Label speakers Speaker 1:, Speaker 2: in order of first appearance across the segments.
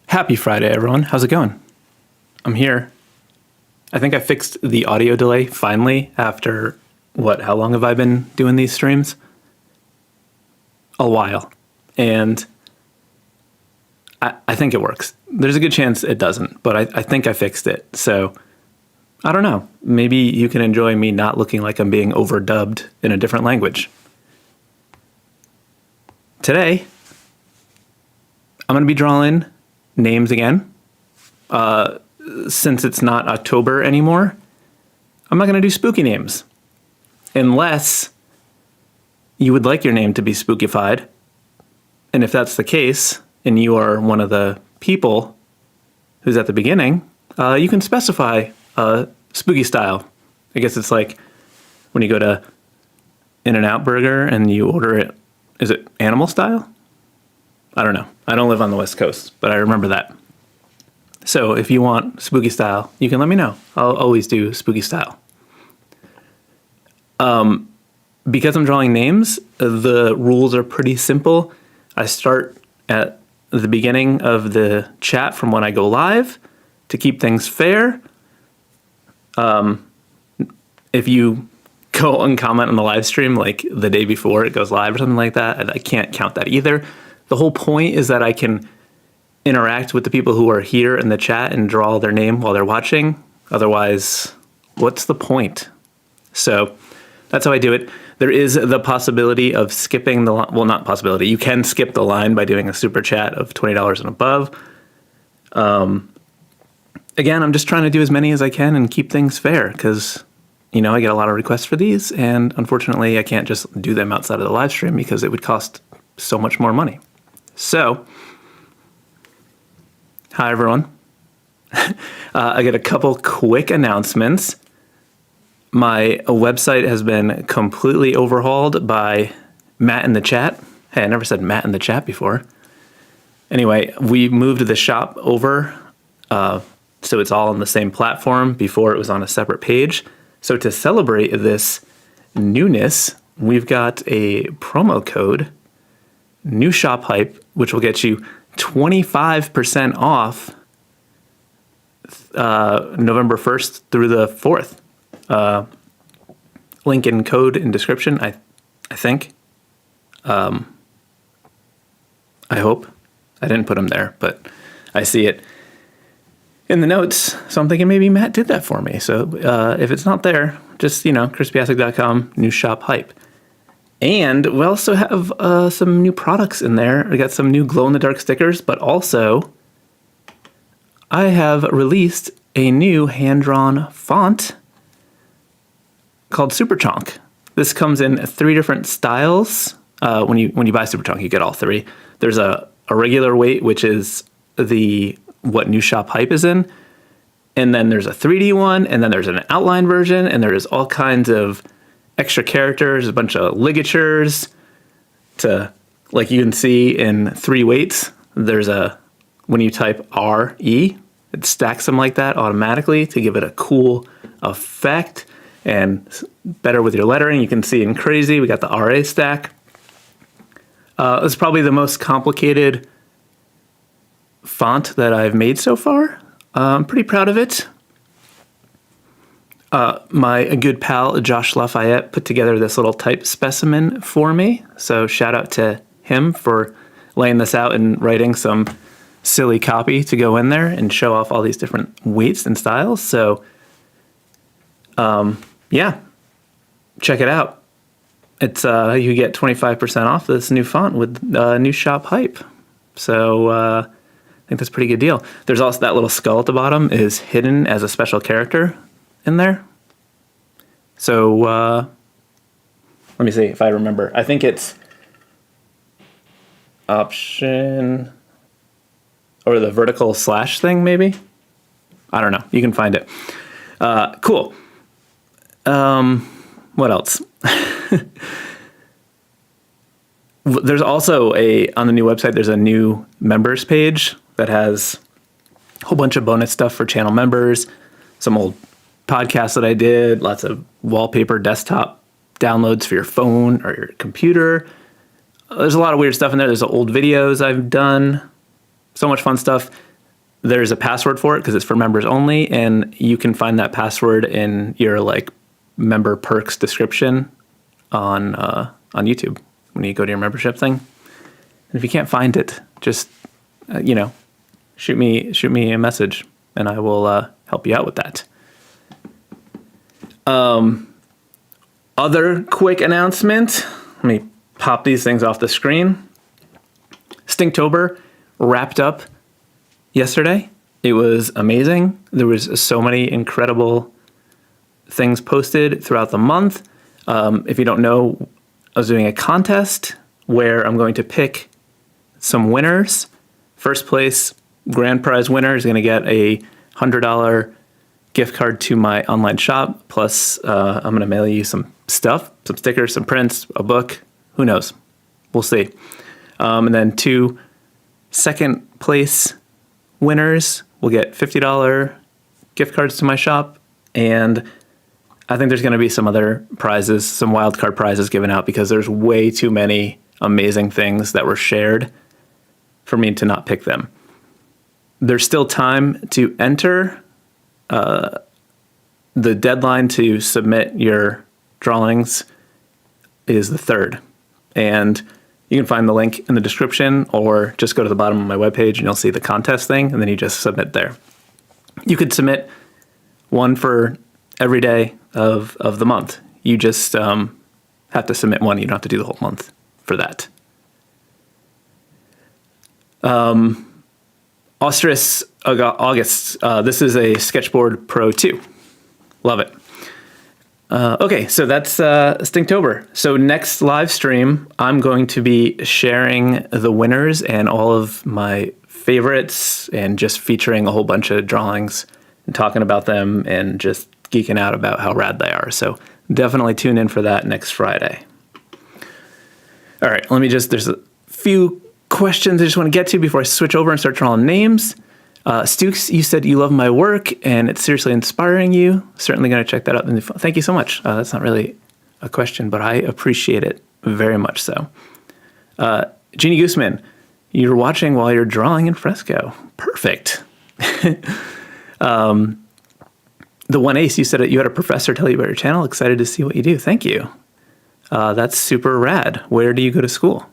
Speaker 1: Happy Friday, everyone. How's it going? I'm here. I think I fixed the audio delay finally after, how long have I been doing these streams? A while. And I think it works. There's a good chance it doesn't, but I think I fixed it. So, I don't know. Maybe you can enjoy me not looking like I'm being overdubbed in a different language. Today, I'm going to be drawing names again. Since it's not October anymore, I'm not going to do spooky names. Unless you would like your name to be spookified. And if that's the case, and you are one of the people who's at the beginning, you can specify spooky style. I guess it's like when you go to In-N-Out Burger and you order it, is it animal style? I don't know. I don't live on the West Coast, but I remember that. So if you want spooky style, you can let me know. I'll always do spooky style. Because I'm drawing names, the rules are pretty simple. I start at the beginning of the chat from when I go live to keep things fair. If you go and comment on the live stream like the day before it goes live or something like that, I can't count that either. The whole point is that I can interact with the people who are here in the chat and draw their name while they're watching. Otherwise, what's the point? So that's how I do it. There is the possibility of skipping the line. Well, not possibility. You can skip the line by doing a super chat of $20 and above. Again, I'm just trying to do as many as I can and keep things fair because, I get a lot of requests for these. And unfortunately, I can't just do them outside of the live stream because it would cost so much more money. So, hi, everyone. I got a couple quick announcements. My website has been completely overhauled by Matt in the chat. Hey, I never said Matt in the chat before. Anyway, we moved the shop over, so it's all on the same platform. Before it was on a separate page. So to celebrate this newness, we've got a promo code, New Shop Hype, which will get you 25% off November 1st through the 4th. Link and code in description, I think. I hope. I didn't put them there, but I see it in the notes. So I'm thinking maybe Matt did that for me. So if it's not there, just, chrispiascik.com, New Shop Hype. And we also have some new products in there. I got some new glow-in-the-dark stickers, but also I have released a new hand-drawn font called Super Chonk. This comes in 3 different styles. When you buy Super Chonk, you get all 3. There's a regular weight, which is what New Shop Hype is in. And then there's a 3D one, and then there's an outline version, and there's all kinds of extra characters, a bunch of ligatures like you can see in 3 weights. There's when you type RE, it stacks them like that automatically to give it a cool effect and better with your lettering. You can see in Crazy, we got the RA stack. It's probably the most complicated font that I've made so far. I'm pretty proud of it. My good pal, Josh Lafayette, put together this little type specimen for me. So shout out to him for laying this out and writing some silly copy to go in there and show off all these different weights and styles. So, yeah, check it out. It's you get 25% off this new font with New Shop Hype. So I think that's a pretty good deal. There's also that little skull at the bottom is hidden as a special character in there. So let me see if I remember. I think it's option or the vertical slash thing, maybe. I don't know. You can find it. Cool. What else? There's also on the new website, there's a new members page that has a whole bunch of bonus stuff for channel members, some old podcasts that I did, lots of wallpaper desktop downloads for your phone or your computer. There's a lot of weird stuff in there. There's old videos I've done. So much fun stuff. there's a password for it because it's for members only, and you can find that password in your like member perks description on YouTube when you go to your membership thing. And if you can't find it, just shoot me a message, and I will help you out with that. Other quick announcement. Let me pop these things off the screen. Stinktober wrapped up yesterday. It was amazing. There was so many incredible things posted throughout the month. If you don't know, I was doing a contest where I'm going to pick some winners. First place grand prize winner is going to get a $100 gift card to my online shop. Plus, I'm going to mail you some stuff, some stickers, some prints, a book. Who knows? We'll see. And then 2 second place winners will get $50 gift cards to my shop. And I think there's going to be some other prizes, some wildcard prizes given out because there's way too many amazing things that were shared for me to not pick them. There's still time to enter. The deadline to submit your drawings is the 3rd. And you can find the link in the description or just go to the bottom of my webpage and you'll see the contest thing, and then you just submit there. You could submit one for every day of the month. You just have to submit one. You don't have to do the whole month for that. August. This is a Sketchboard Pro 2. Love it. Okay, so that's Stinktober. So next live stream, I'm going to be sharing the winners and all of my favorites and just featuring a whole bunch of drawings and talking about them and just geeking out about how rad they are. So definitely tune in for that next Friday. All right, there's a few questions I just want to get to before I switch over and start drawing names. Stukes, you said you love my work and it's seriously inspiring you. Certainly going to check that out. Thank you so much. That's not really a question, but I appreciate it very much so. Jeannie Gooseman, you're watching while you're drawing in Fresco. Perfect. The One Ace, you said you had a professor tell you about your channel. Excited to see what you do. Thank you. That's super rad. Where do you go to school?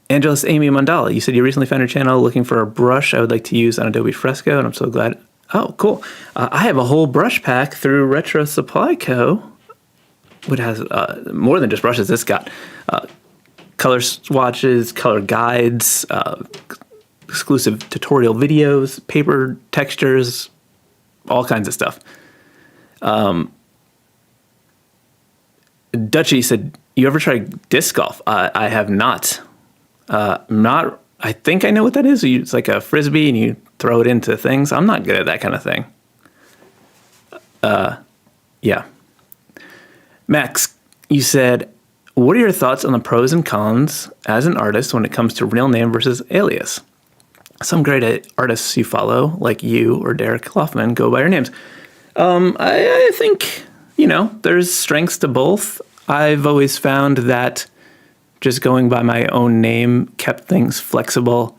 Speaker 1: Angelus Amy Mandala, you said you recently found your channel looking for a brush I would like to use on Adobe Fresco, and I'm so glad. Oh, cool. I have a whole brush pack through Retro Supply Co., which has more than just brushes. It's got color swatches, color guides, exclusive tutorial videos, paper textures, all kinds of stuff. Dutchy said, you ever tried disc golf? I have not. I think I know what that is. It's like a frisbee and you throw it into things. I'm not good at that kind of thing. Yeah. Max, you said, what are your thoughts on the pros and cons as an artist when it comes to real name versus alias? Some great artists you follow, like you or Derek Kloffman, go by your names. I think, there's strengths to both. I've always found that just going by my own name kept things flexible.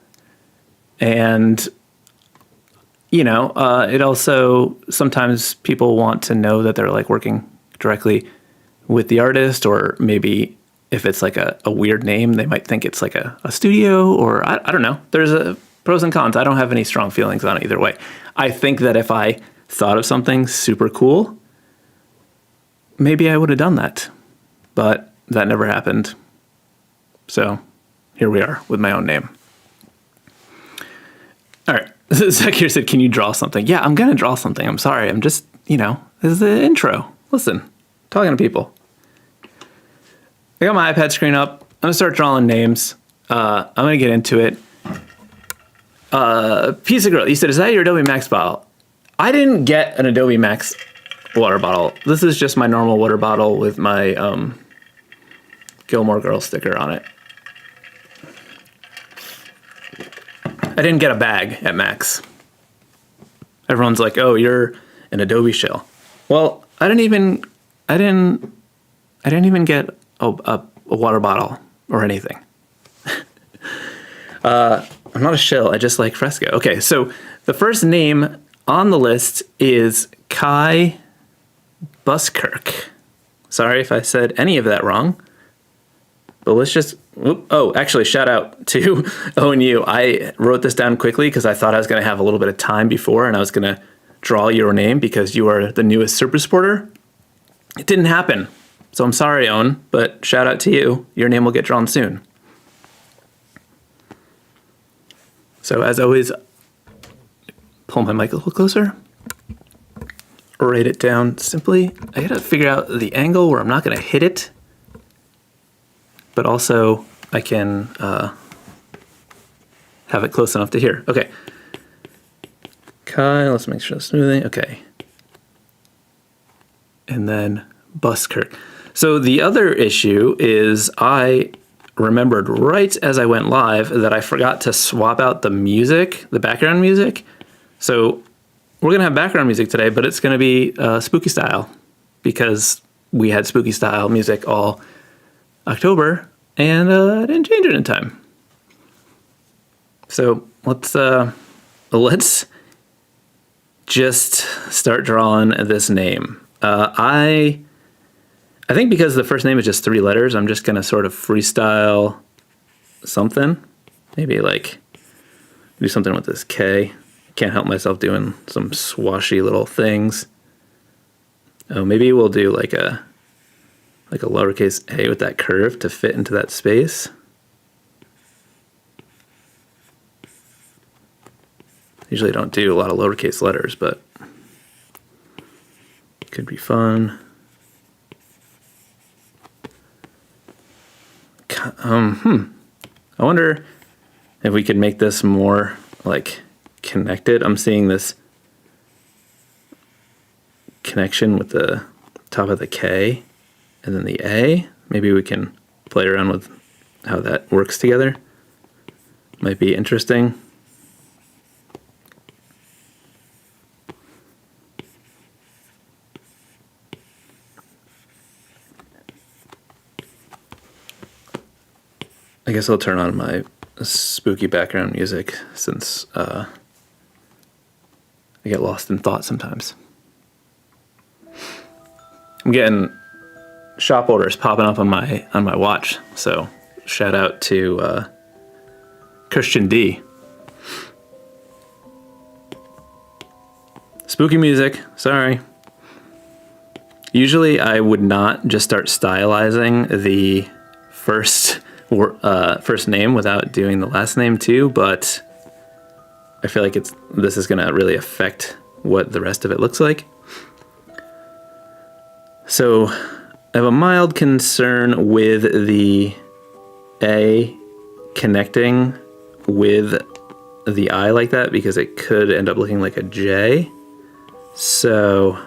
Speaker 1: And, it also, sometimes people want to know that they're like working directly with the artist, or maybe if it's like a weird name, they might think it's like a studio, or I don't know. There's a pros and cons. I don't have any strong feelings on it either way. I think that if I thought of something super cool, maybe I would have done that, but that never happened. So here we are with my own name. All right. Zach here said, can you draw something? Yeah, I'm going to draw something. I'm sorry. I'm just, this is the intro. Listen, talking to people. I got my iPad screen up. I'm going to start drawing names. I'm going to get into it. Piascik Girl, you said, is that your Adobe Max bottle? I didn't get an Adobe Max water bottle. This is just my normal water bottle with my Gilmore Girls sticker on it. I didn't get a bag at Max. Everyone's like, "Oh, you're an Adobe shill." Well, I didn't even get a water bottle or anything. I'm not a shill. I just like Fresco. Okay, so the first name on the list is Kai Buskirk. Sorry if I said any of that wrong. But let's just... Oh, actually, shout out to ONU. I wrote this down quickly because I thought I was going to have a little bit of time before and I was going to draw your name because you are the newest super supporter. It didn't happen. So I'm sorry, Owen, but shout out to you. Your name will get drawn soon. So as always, pull my mic a little closer. Write it down simply. I gotta figure out the angle where I'm not gonna hit it, but also I can have it close enough to hear. Okay. Kai, let's make sure the smoothing. Okay. And then Buskirk. So the other issue is I remembered right as I went live that I forgot to swap out the music, the background music. So we're gonna have background music today, but it's gonna be spooky style because we had spooky style music all October and I didn't change it in time. So let's just start drawing this name. I think because the first name is just 3 letters, I'm just gonna sort of freestyle something. Maybe like do something with this K. Can't help myself doing some swashy little things. Oh, maybe we'll do like a lowercase a with that curve to fit into that space. Usually I don't do a lot of lowercase letters, but it could be fun. I wonder if we could make this more like connected. I'm seeing this connection with the top of the K and then the A. Maybe we can play around with how that works together. Might be interesting. I guess I'll turn on my spooky background music since I get lost in thought sometimes. I'm getting shop orders popping up on my watch, so shout out to Christian D. Spooky music, sorry. Usually I would not just start stylizing the first name without doing the last name too, but I feel like this is gonna really affect what the rest of it looks like. So I have a mild concern with the A connecting with the I like that because it could end up looking like a J. So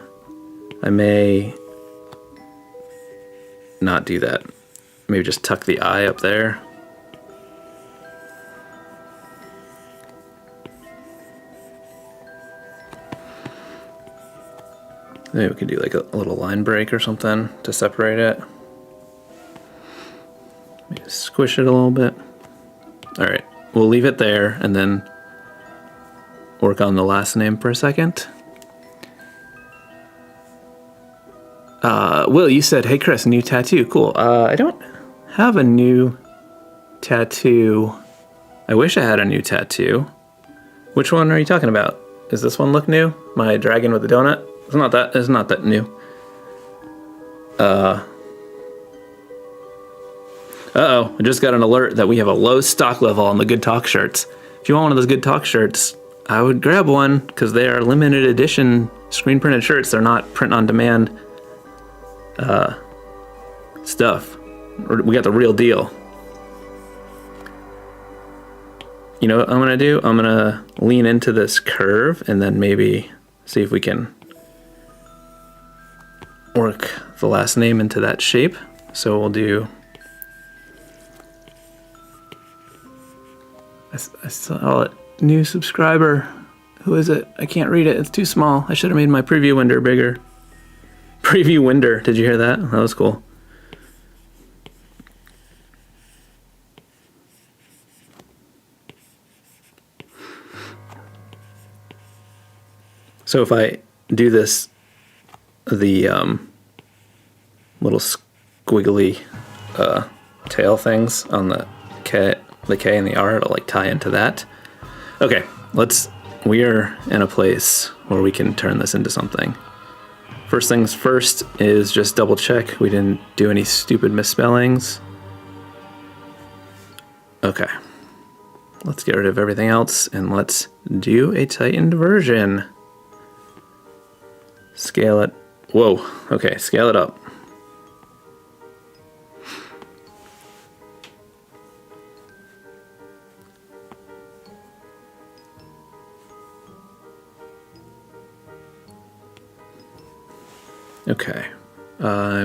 Speaker 1: I may not do that. Maybe just tuck the I up there. Maybe we could do like a little line break or something to separate it. Maybe squish it a little bit. All right, we'll leave it there and then work on the last name for a second. Will, you said, hey Chris, new tattoo, cool. I don't have a new tattoo. I wish I had a new tattoo. Which one are you talking about? Does this one look new? My dragon with the donut? It's not that new. Uh-oh, I just got an alert that we have a low stock level on the Good Talk shirts. If you want one of those Good Talk shirts, I would grab one because they are limited edition screen printed shirts. They're not print on demand stuff. We got the real deal. You know what I'm gonna do? I'm gonna lean into this curve and then maybe see if we can work the last name into that shape. So we'll do, I saw it, new subscriber. Who is it? I can't read it, it's too small. I should have made my preview window bigger. Preview window, did you hear that? That was cool. So if I do this, the little squiggly tail things on the K and the R, it'll like tie into that. Okay, we're in a place where we can turn this into something. First things first is just double check we didn't do any stupid misspellings. Okay, let's get rid of everything else and let's do a tightened version. Scale it. Whoa, okay, scale it up. Okay, I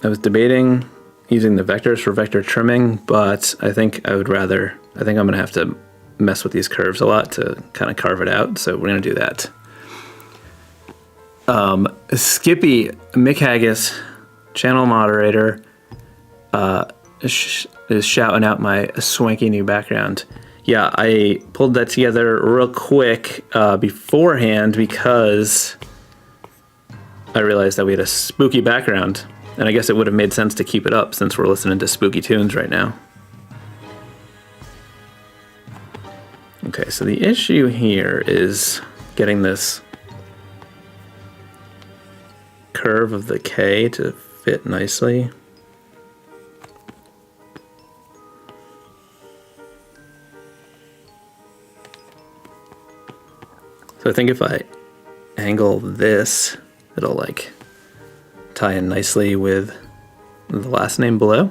Speaker 1: was debating using the vectors for vector trimming, but I think I'm gonna have to mess with these curves a lot to kind of carve it out, so we're gonna do that. Skippy McHaggis, channel moderator, is shouting out my swanky new background. Yeah, I pulled that together real quick beforehand because I realized that we had a spooky background, and I guess it would have made sense to keep it up since we're listening to spooky tunes right now. Okay, so the issue here is getting this curve of the K to fit nicely. So I think if I angle this, it'll like tie in nicely with the last name below.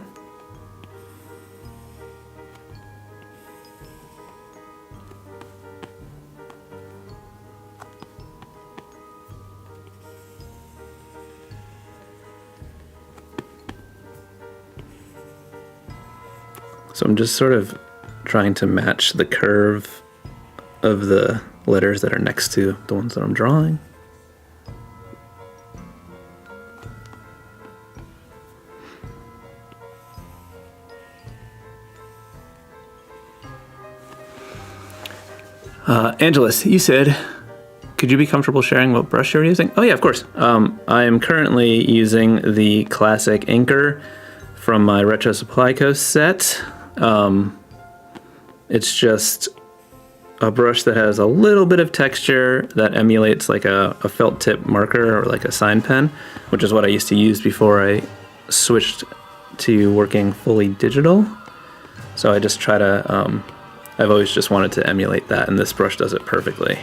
Speaker 1: So I'm just sort of trying to match the curve of the letters that are next to the ones that I'm drawing. Angelus, you said, could you be comfortable sharing what brush you're using? Oh yeah, of course. I am currently using the classic Anchor from my Retro Supply Co. set. It's just a brush that has a little bit of texture that emulates like a felt tip marker or like a sign pen, which is what I used to use before I switched to working fully digital. So I just try to, I've always just wanted to emulate that, and this brush does it perfectly.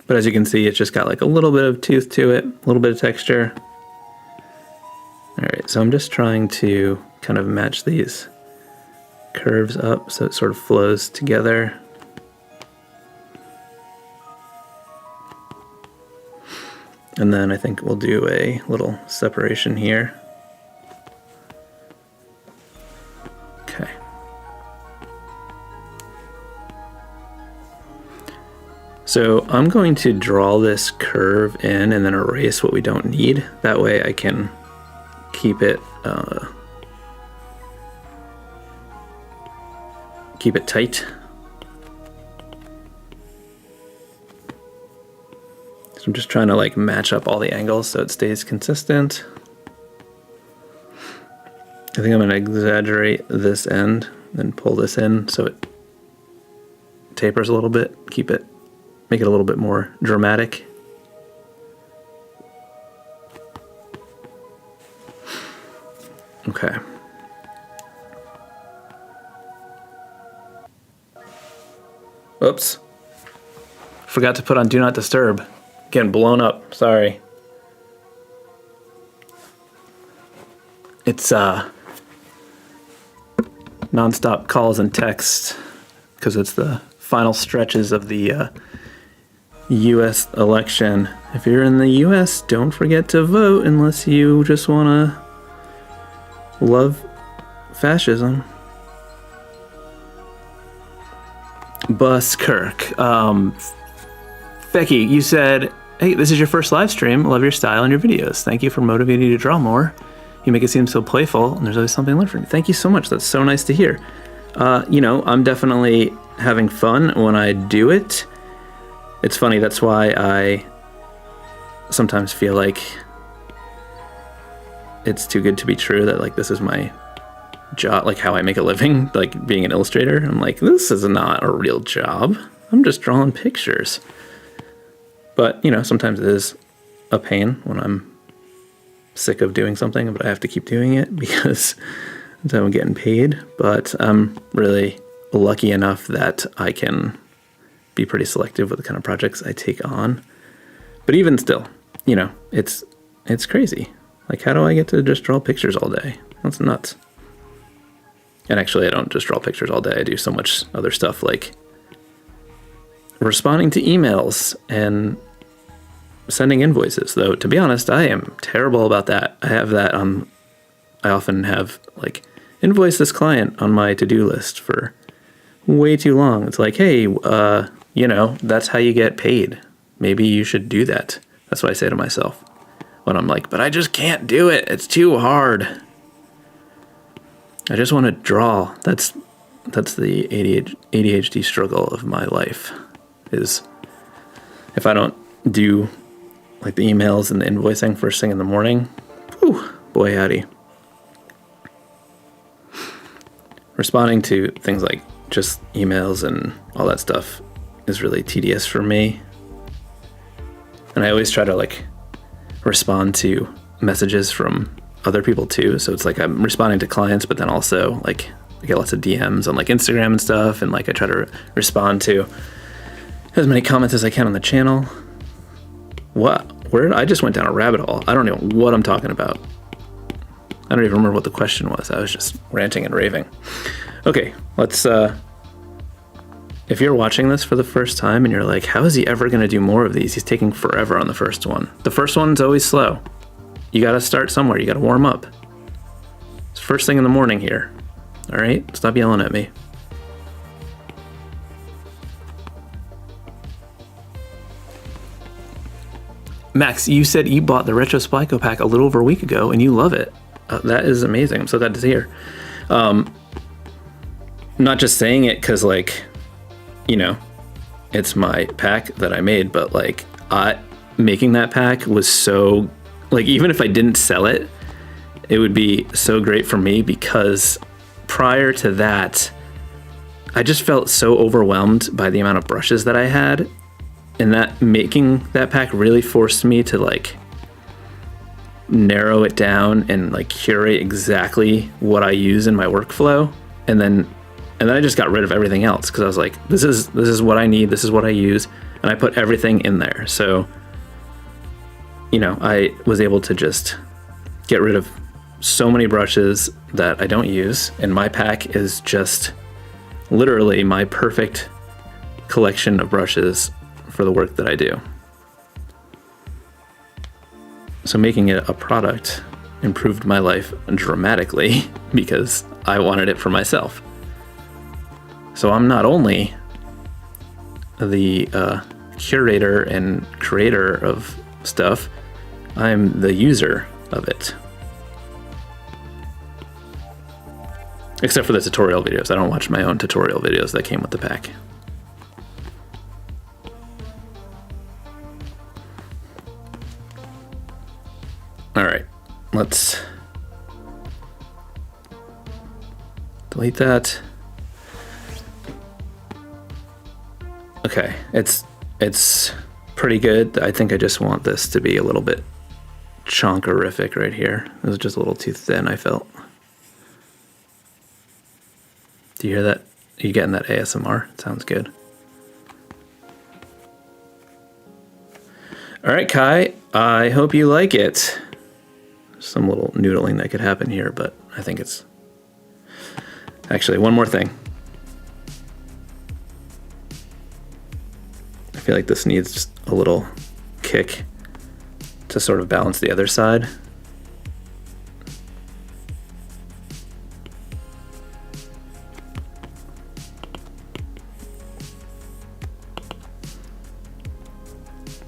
Speaker 1: But as you can see, it's just got like a little bit of tooth to it, a little bit of texture. All right, so I'm just trying to kind of match these curves up so it sort of flows together. And then I think we'll do a little separation here. Okay. So I'm going to draw this curve in and then erase what we don't need. That way I can keep it tight. So I'm just trying to like match up all the angles so it stays consistent. I think I'm going to exaggerate this end, then pull this in so it tapers a little bit, make it a little bit more dramatic. Okay. Oops. Forgot to put on Do Not Disturb. Getting blown up, sorry. It's nonstop calls and texts because it's the final stretches of the US election. If you're in the US, don't forget to vote unless you just want to love fascism. Buskirk. Becky, you said, hey, this is your first live stream. Love your style and your videos. Thank you for motivating me to draw more. You make it seem so playful, and there's always something to learn from you. Thank you so much. That's so nice to hear. I'm definitely having fun when I do it. It's funny, that's why I sometimes feel like it's too good to be true, that like this is my job, like how I make a living, like being an illustrator. I'm like, this is not a real job. I'm just drawing pictures. But, sometimes it is a pain when I'm sick of doing something, but I have to keep doing it because I'm getting paid. But I'm really lucky enough that I can be pretty selective with the kind of projects I take on. But even still, it's crazy. Like, how do I get to just draw pictures all day? That's nuts. And actually, I don't just draw pictures all day. I do so much other stuff, like responding to emails and sending invoices. Though, to be honest, I am terrible about that. I often have, like, invoice this client on my to-do list for way too long. It's like, hey, that's how you get paid. Maybe you should do that. That's what I say to myself when I'm like, but I just can't do it. It's too hard. I just want to draw. That's the ADHD struggle of my life, is if I don't do like the emails and the invoicing first thing in the morning, whew, boy howdy. Responding to things like just emails and all that stuff is really tedious for me. And I always try to like respond to messages from other people too. So it's like I'm responding to clients, but then also like I get lots of DMs on like Instagram and stuff. And like I try to respond to as many comments as I can on the channel. I just went down a rabbit hole. I don't know what I'm talking about. I don't even remember what the question was. I was just ranting and raving. Okay, let's, if you're watching this for the first time and you're like, how is he ever going to do more of these? He's taking forever on the first one. The first one's always slow. You got to start somewhere. You got to warm up. It's first thing in the morning here. All right, stop yelling at me. Max, you said you bought the Retro Splyco pack a little over a week ago and you love it. That is amazing. I'm so glad to hear. Not just saying it because, like, it's my pack that I made, but like making that pack was so, like, even if I didn't sell it, it would be so great for me because prior to that, I just felt so overwhelmed by the amount of brushes that I had. And that making that pack really forced me to like narrow it down and like curate exactly what I use in my workflow. And then I just got rid of everything else because I was like, this is what I need. This is what I use. And I put everything in there. So, I was able to just get rid of so many brushes that I don't use. And my pack is just literally my perfect collection of brushes for the work that I do. So making it a product improved my life dramatically because I wanted it for myself. So I'm not only the curator and creator of stuff, I'm the user of it. Except for the tutorial videos. I don't watch my own tutorial videos that came with the pack. All right, let's delete that. Okay, it's pretty good. I think I just want this to be a little bit chonkerific right here. It was just a little too thin, I felt. Do you hear that? Are you getting that ASMR? It sounds good. All right, Kai, I hope you like it. Some little noodling that could happen here, but I think it's... Actually, one more thing. I feel like this needs just a little kick to sort of balance the other side.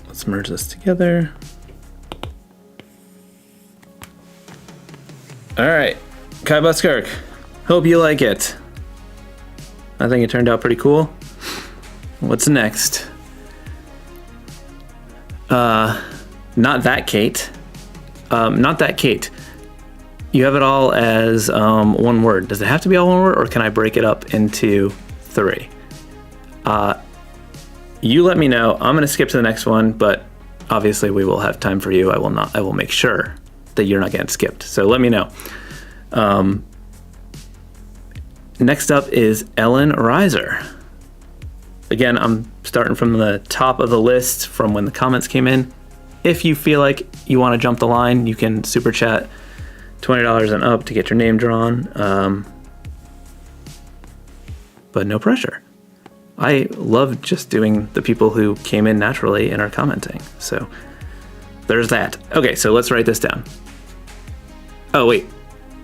Speaker 1: Let's merge this together. All right, Kai Buskirk, hope you like it. I think it turned out pretty cool. What's next? Not that Kate. Not that Kate. You have it all as one word. Does it have to be all one word, or can I break it up into 3? You let me know. I'm going to skip to the next one, but obviously we will have time for you. I will make sure that you're not getting skipped. So let me know. Next up is Ellen Reiser. Again, I'm starting from the top of the list from when the comments came in. If you feel like you want to jump the line, you can super chat $20 and up to get your name drawn. But no pressure. I love just doing the people who came in naturally and are commenting. So there's that. Okay, so let's write this down. Oh, wait.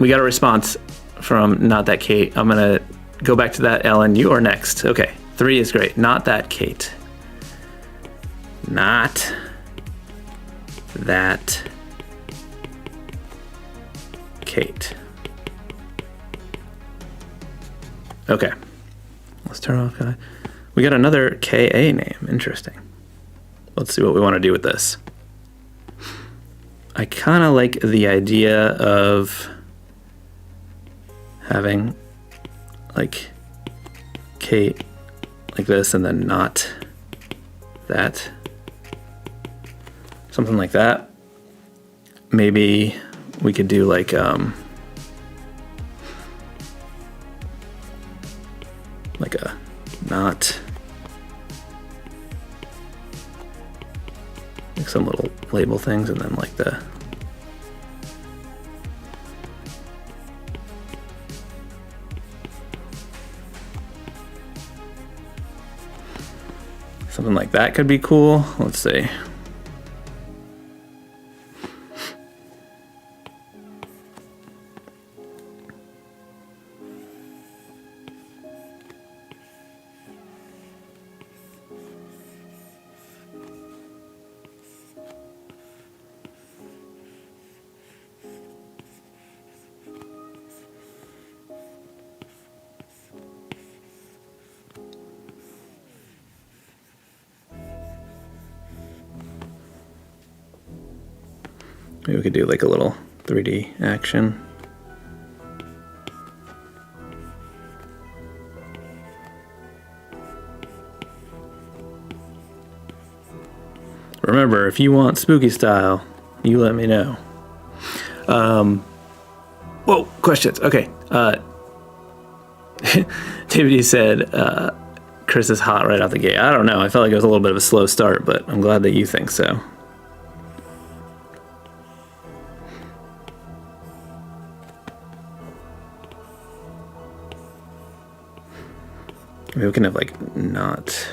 Speaker 1: We got a response from Not That Kate. I'm going to go back to that, Ellen. You are next. Okay, 3 is great. Not That Kate. Not That Kate. Okay. Let's turn off Kai. We got another KA name. Interesting. Let's see what we want to do with this. I kind of like the idea of having like Kate like this and then not that. Something like that. Maybe we could do like a not, like some little label things, and then like the something like that could be cool. Let's see. Maybe we could do like a little 3D action. Remember, if you want spooky style, you let me know. Whoa, questions. Okay. David said, Chris is hot right out the gate. I don't know. I felt like it was a little bit of a slow start, but I'm glad that you think so. Maybe we can have like not.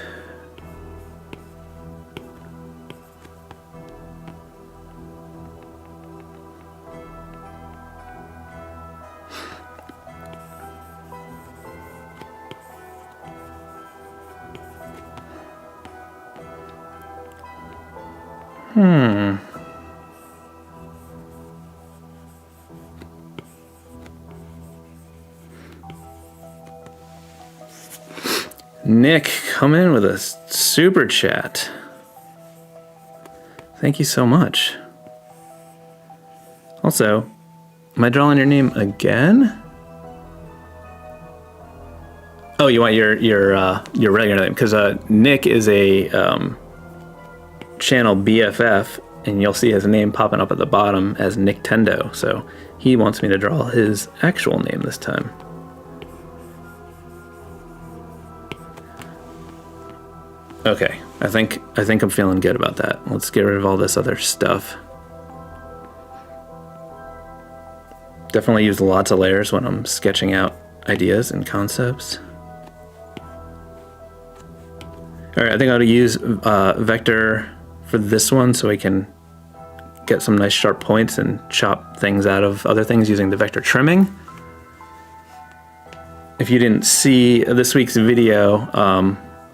Speaker 1: Nick coming in with a super chat. Thank you so much. Also, am I drawing your name again? Oh, you want your regular name, because Nick is a channel BFF, and you'll see his name popping up at the bottom as Nick Tendo. So he wants me to draw his actual name this time. Okay, I think I'm feeling good about that. Let's get rid of all this other stuff. Definitely use lots of layers when I'm sketching out ideas and concepts. All right, I think I ought to use vector for this one so I can get some nice sharp points and chop things out of other things using the vector trimming. If you didn't see this week's video,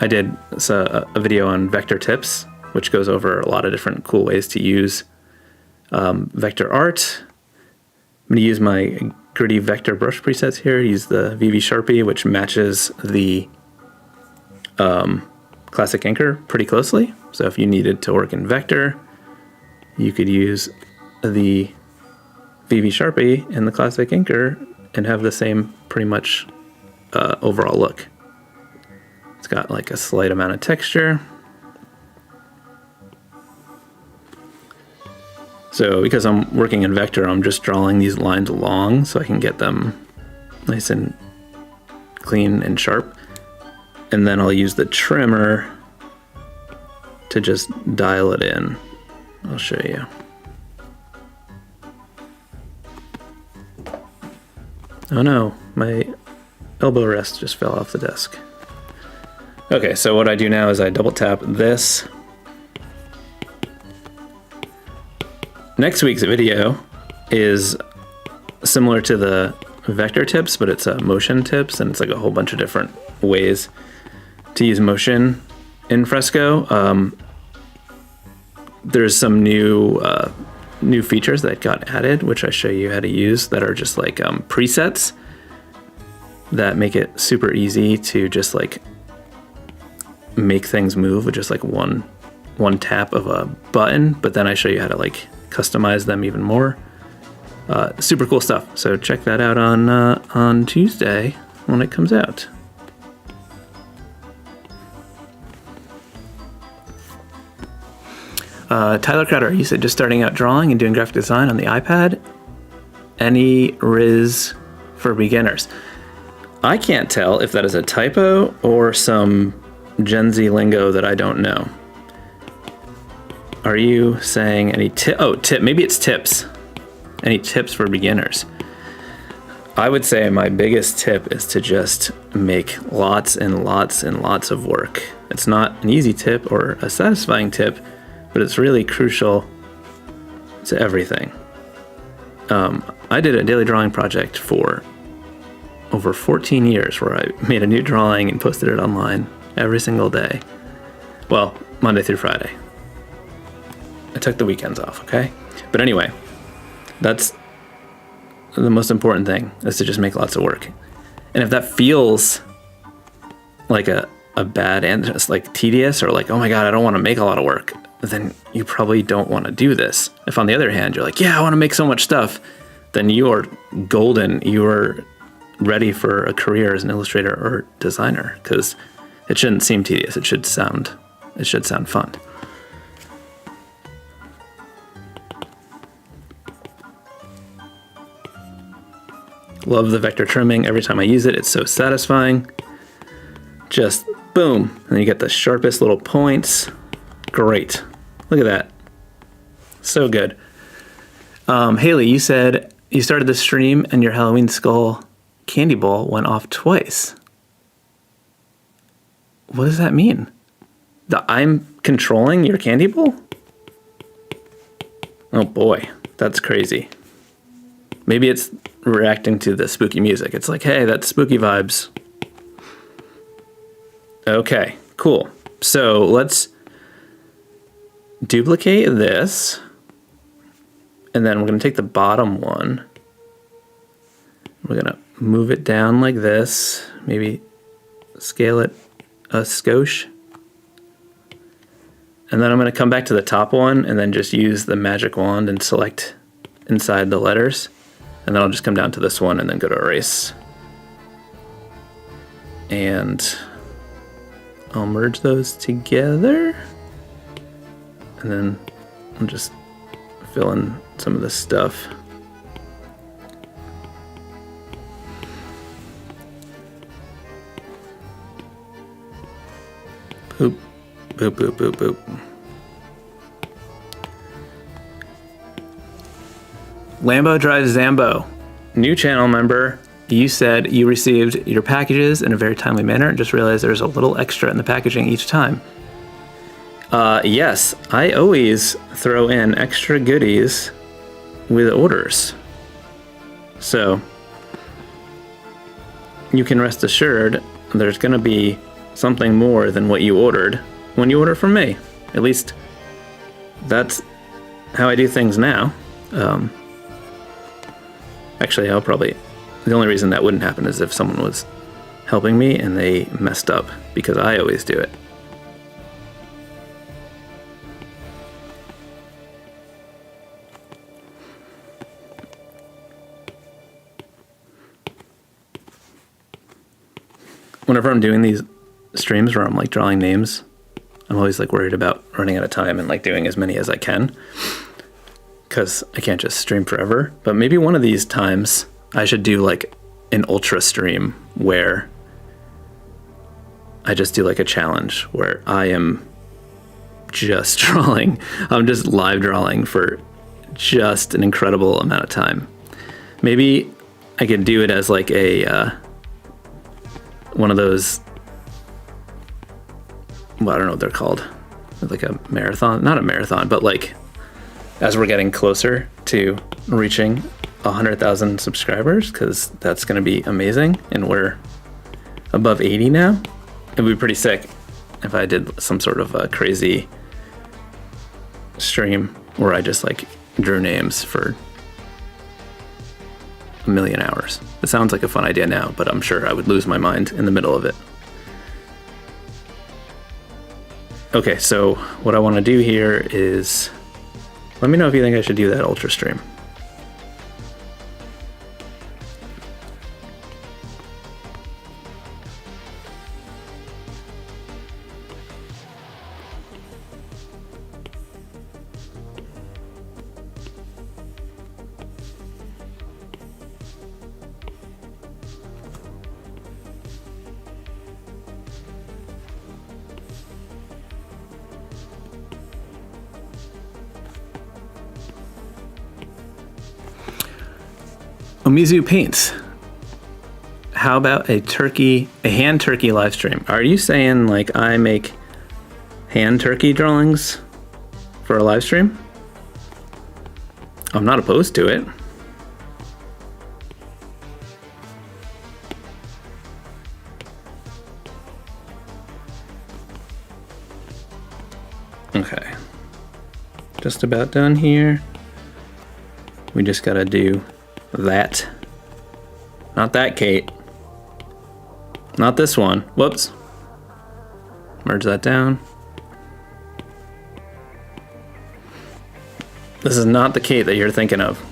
Speaker 1: I did a video on vector tips, which goes over a lot of different cool ways to use vector art, going to use my gritty vector brush presets here. Use the VV Sharpie, which matches the classic inker pretty closely. So if you needed to work in vector, you could use the VV Sharpie and the classic inker and have the same pretty much overall look. It's got like a slight amount of texture. So because I'm working in vector, I'm just drawing these lines along so I can get them nice and clean and sharp. And then I'll use the trimmer to just dial it in. I'll show you. Oh no, my elbow rest just fell off the desk. Okay, so what I do now is I double tap this. Next week's video is similar to the vector tips, but it's motion tips, and it's like a whole bunch of different ways to use motion in Fresco. There's some new features that got added, which I show you how to use, that are just like presets that make it super easy to just like make things move with just like one tap of a button. But then I show you how to like customize them even more. Super cool stuff. So check that out on Tuesday when it comes out. Tyler Crowder, you said just starting out drawing and doing graphic design on the iPad. Any Riz for beginners? I can't tell if that is a typo or some Gen Z lingo that I don't know. Are you saying any tip? Oh, tip. Maybe it's tips. Any tips for beginners? I would say my biggest tip is to just make lots and lots and lots of work. It's not an easy tip or a satisfying tip, but it's really crucial to everything. I did a daily drawing project for over 14 years where I made a new drawing and posted it online every single day. Well, Monday through Friday. I took the weekends off, okay? But anyway, that's the most important thing, is to just make lots of work. And if that feels like a bad and just like tedious, or like, oh my God, I don't want to make a lot of work, then you probably don't want to do this. If on the other hand, you're like, yeah, I want to make so much stuff, then you are golden. You are ready for a career as an illustrator or designer, because it shouldn't seem tedious. It should sound fun. Love the vector trimming. Every time I use it, it's so satisfying. Just boom, and then you get the sharpest little points. Great. Look at that. So good. Haley, you said you started the stream and your Halloween skull candy bowl went off twice. What does that mean? I'm controlling your candy bowl? Oh boy, that's crazy. Maybe it's reacting to the spooky music. It's like, hey, that's spooky vibes. Okay, cool. So let's duplicate this. And then we're going to take the bottom one. We're going to move it down like this. Maybe scale it a skosh. And then I'm going to come back to the top one and then just use the magic wand and select inside the letters. And then I'll just come down to this one and then go to erase. And I'll merge those together. And then I'll just fill in some of this stuff. Boop, boop, boop, boop, boop. Lambo Drives Zambo, new channel member. You said you received your packages in a very timely manner and just realized there's a little extra in the packaging each time. Yes, I always throw in extra goodies with orders. So you can rest assured there's going to be something more than what you ordered when you order from me. At least that's how I do things now. Actually, the only reason that wouldn't happen is if someone was helping me and they messed up, because I always do it. Whenever I'm doing these streams where I'm like drawing names, I'm always like worried about running out of time and like doing as many as I can, because I can't just stream forever. But maybe one of these times I should do like an ultra stream where I just do like a challenge where I am just drawing. I'm just live drawing for just an incredible amount of time. Maybe I could do it as like a one of those, well, I don't know what they're called, like a marathon, not a marathon, but like as we're getting closer to reaching 100,000 subscribers, because that's going to be amazing, and we're above 80 now. It would be pretty sick if I did some sort of a crazy stream where I just like drew names for a million hours. It sounds like a fun idea now, but I'm sure I would lose my mind in the middle of it. Okay, so what I want to do here is, let me know if you think I should do that ultra stream. Omizu Paints. How about a hand turkey live stream? Are you saying like I make hand turkey drawings for a live stream? I'm not opposed to it. Okay. Just about done here. We just gotta do that. Not that, Kate. Not this one. Whoops. Merge that down. This is not the Kate that you're thinking of.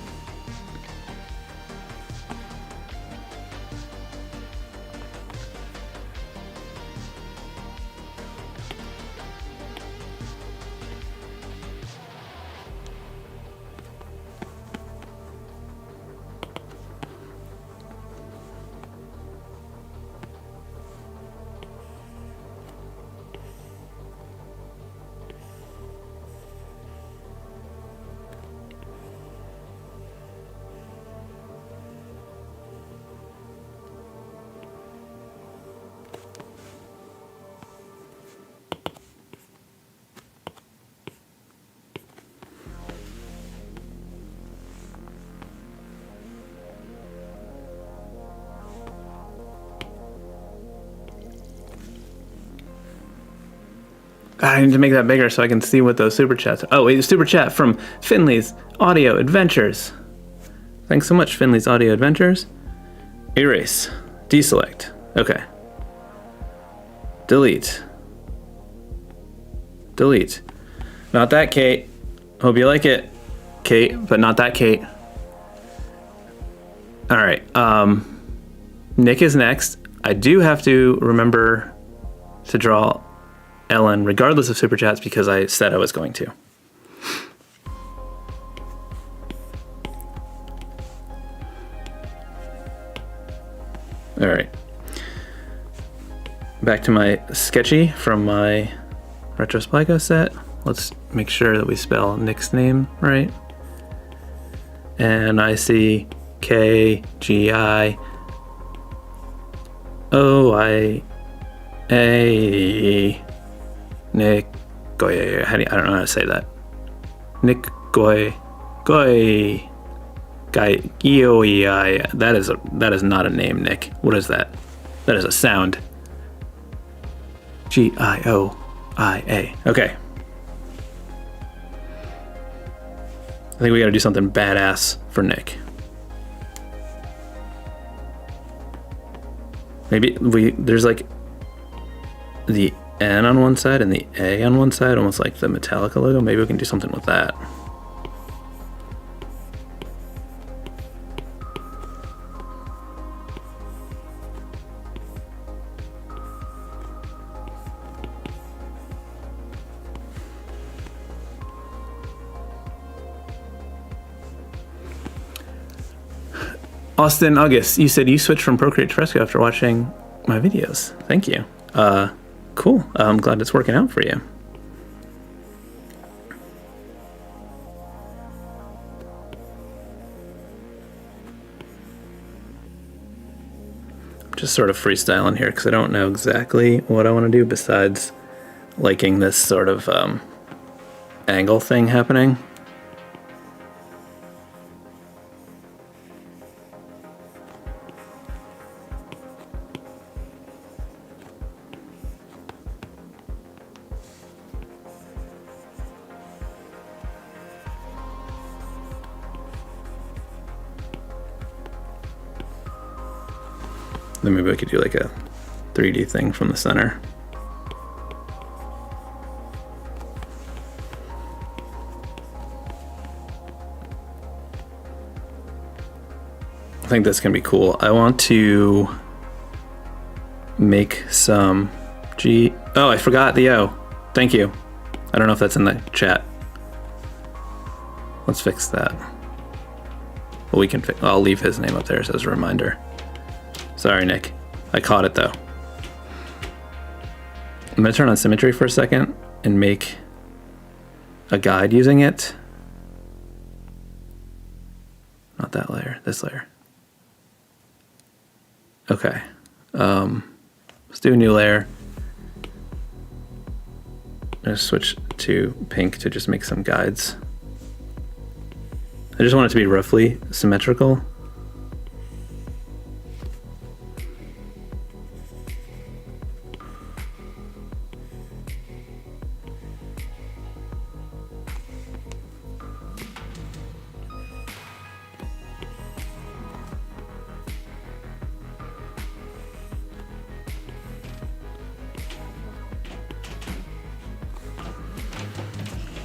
Speaker 1: I need to make that bigger so I can see what those super chats are. Oh, wait, super chat from Finley's Audio Adventures. Thanks so much, Finley's Audio Adventures. Erase. Deselect. Okay. Delete. Delete. Not that Kate. Hope you like it, Kate, but not that Kate. All right. Nick is next. I do have to remember to draw Ellen regardless of super chats because I said I was going to. All right. Back to my sketchy from my Retro Splico set. Let's make sure that we spell Nick's name right. And I see K-G-I-O-I-A. Nick Goy. I don't know how to say that. Nick Goy. Goy. Guy. E-O-E-I. That is not a name, Nick. What is that? That is a sound. G-I-O-I-A. Okay. I think we gotta do something badass for Nick. Maybe there's like the N on one side and the A on one side, almost like the Metallica logo. Maybe we can do something with that. Austin August, you said you switched from Procreate to Fresco after watching my videos. Thank you. Cool. I'm glad it's working out for you. I'm just sort of freestyling here because I don't know exactly what I want to do besides liking this sort of angle thing happening. Then maybe we could do like a 3D thing from the center. I think this can be cool. I want to make some oh, I forgot the O. Thank you. I don't know if that's in the chat. Let's fix that. Well, we can I'll leave his name up there as a reminder. Sorry, Nick. I caught it though. I'm gonna turn on symmetry for a second and make a guide using it. Not that layer, this layer. Okay. Let's do a new layer. I'm gonna switch to pink to just make some guides. I just want it to be roughly symmetrical.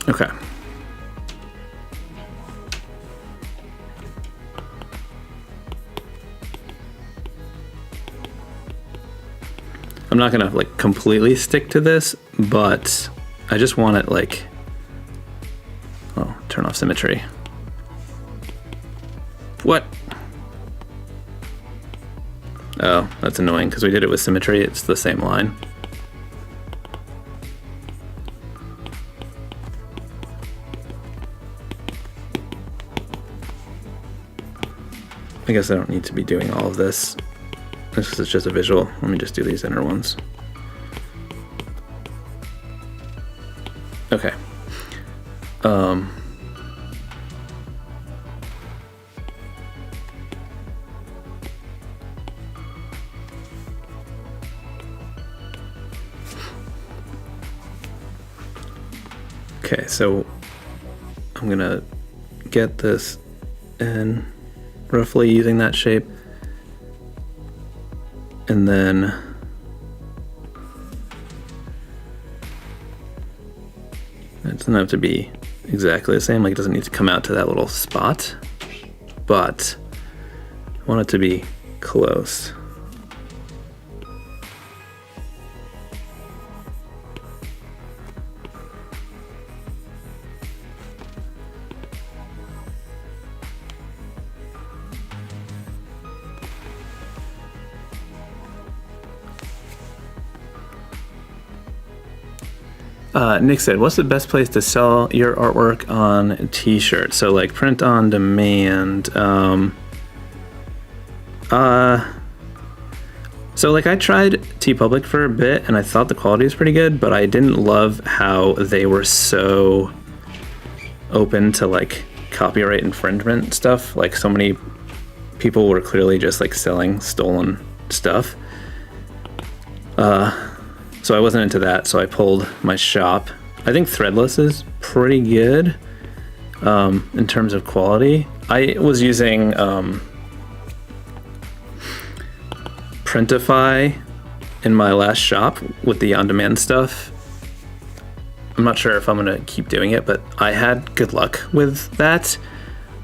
Speaker 1: Okay. I'm not gonna like completely stick to this, but I just want it like, oh, turn off symmetry. What? Oh, that's annoying because we did it with symmetry. It's the same line. I guess I don't need to be doing all of this. This is just a visual. Let me just do these inner ones. Okay. Okay, so I'm gonna get this in roughly using that shape, and then it doesn't have to be exactly the same, like it doesn't need to come out to that little spot, but I want it to be close. Nick said, what's the best place to sell your artwork on t-shirts? So like print on demand. So like I tried TeePublic for a bit and I thought the quality was pretty good, but I didn't love how they were so open to like copyright infringement stuff. Like so many people were clearly just like selling stolen stuff. So I wasn't into that, so I pulled my shop. I think Threadless is pretty good in terms of quality. I was using Printify in my last shop with the on-demand stuff. I'm not sure if I'm gonna keep doing it, but I had good luck with that.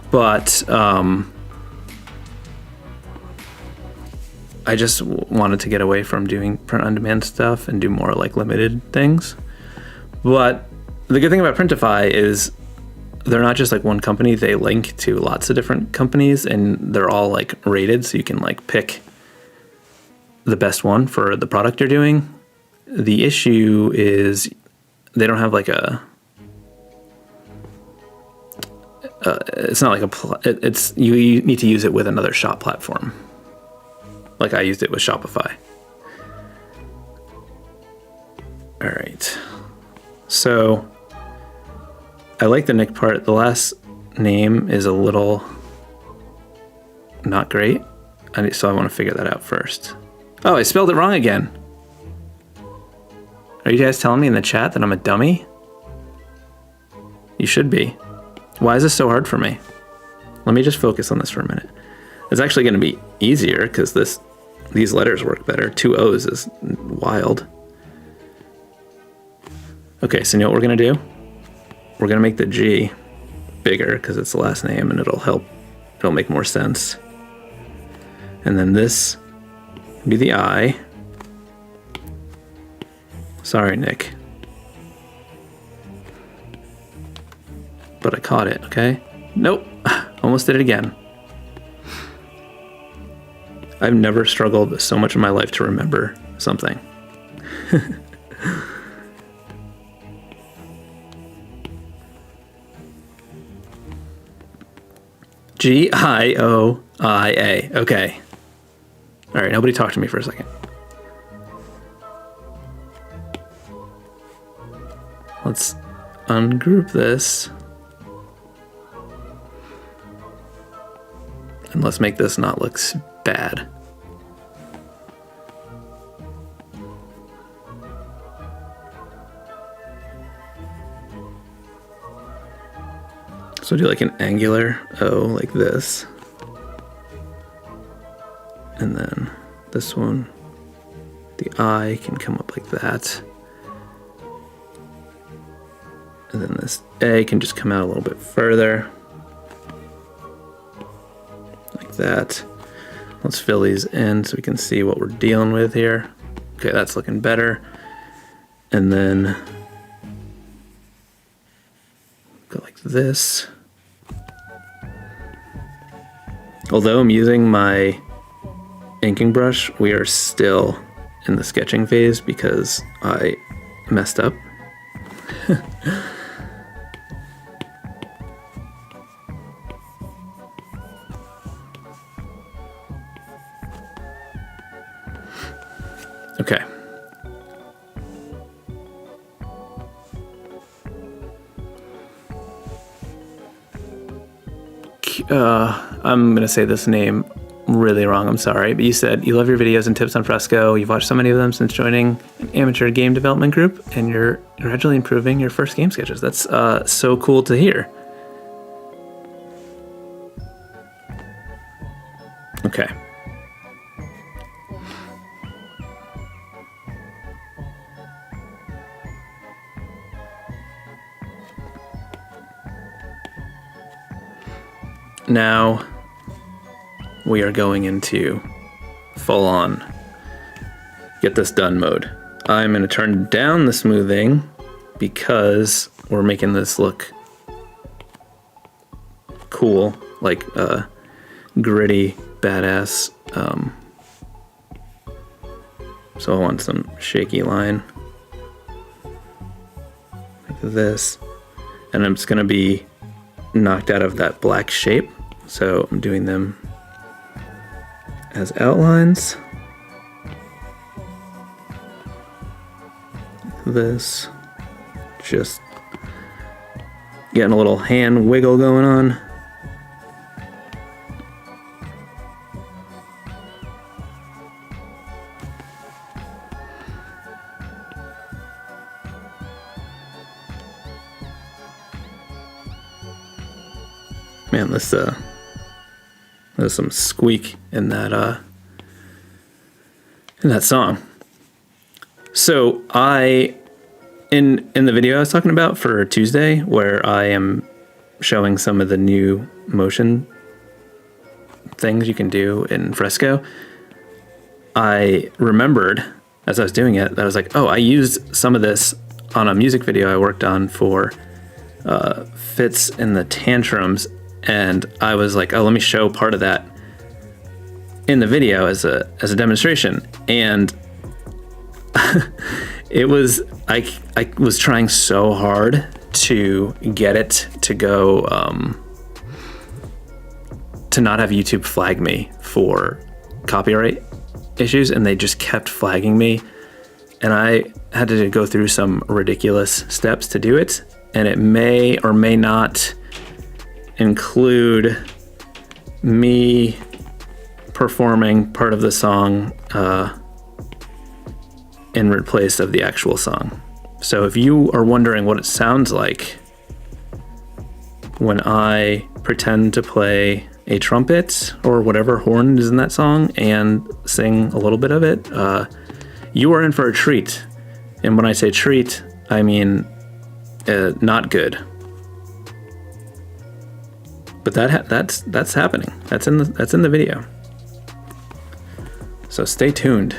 Speaker 1: But I just wanted to get away from doing print-on-demand stuff and do more like limited things. But the good thing about Printify is they're not just like one company, they link to lots of different companies and they're all like rated, so you can like pick the best one for the product you're doing. The issue is they don't have like it's not like it's you need to use it with another shop platform. Like I used it with Shopify. All right. So I like the Nick part. The last name is a little not great. So I want to figure that out first. Oh, I spelled it wrong again. Are you guys telling me in the chat that I'm a dummy? You should be. Why is this so hard for me? Let me just focus on this for a minute. It's actually going to be easier because these letters work better. 2 O's is wild. Okay, so you know what we're going to do? We're going to make the G bigger because it's the last name and it'll help. It'll make more sense. And then this be the I. Sorry, Nick. But I caught it, okay? Nope. Almost did it again. I've never struggled so much in my life to remember something. Gioia. Okay. All right, nobody talk to me for a second. Let's ungroup this. And let's make this not look bad. So do like an angular O like this. And then this one, the I can come up like that. And then this A can just come out a little bit further. Like that. Let's fill these in so we can see what we're dealing with here. Okay, that's looking better. And then go like this. Although I'm using my inking brush, we are still in the sketching phase because I messed up. Okay. I'm going to say this name really wrong, I'm sorry, but you said you love your videos and tips on Fresco. You've watched so many of them since joining an amateur game development group, and you're gradually improving your first game sketches. That's so cool to hear. Okay. Now we are going into full-on get this done mode. I'm going to turn down the smoothing because we're making this look cool, like gritty, badass. So I want some shaky line like this, and I'm just going to be knocked out of that black shape. So I'm doing them as outlines. This, just getting a little hand wiggle going on. Man, this there's some squeak in that in that song. So in the video I was talking about for Tuesday, where I am showing some of the new motion things you can do in Fresco, I remembered as I was doing it that I was like, oh, I used some of this on a music video I worked on for Fits in the Tantrums, and I was like, oh, let me show part of that in the video as a demonstration. And it was, I was trying so hard to get it to go, to not have YouTube flag me for copyright issues, and they just kept flagging me, and I had to go through some ridiculous steps to do it, and it may or may not include me performing part of the song in place of the actual song. So if you are wondering what it sounds like when I pretend to play a trumpet or whatever horn is in that song and sing a little bit of it, you are in for a treat. And when I say treat, I mean not good. But that's happening. That's in the video. So stay tuned.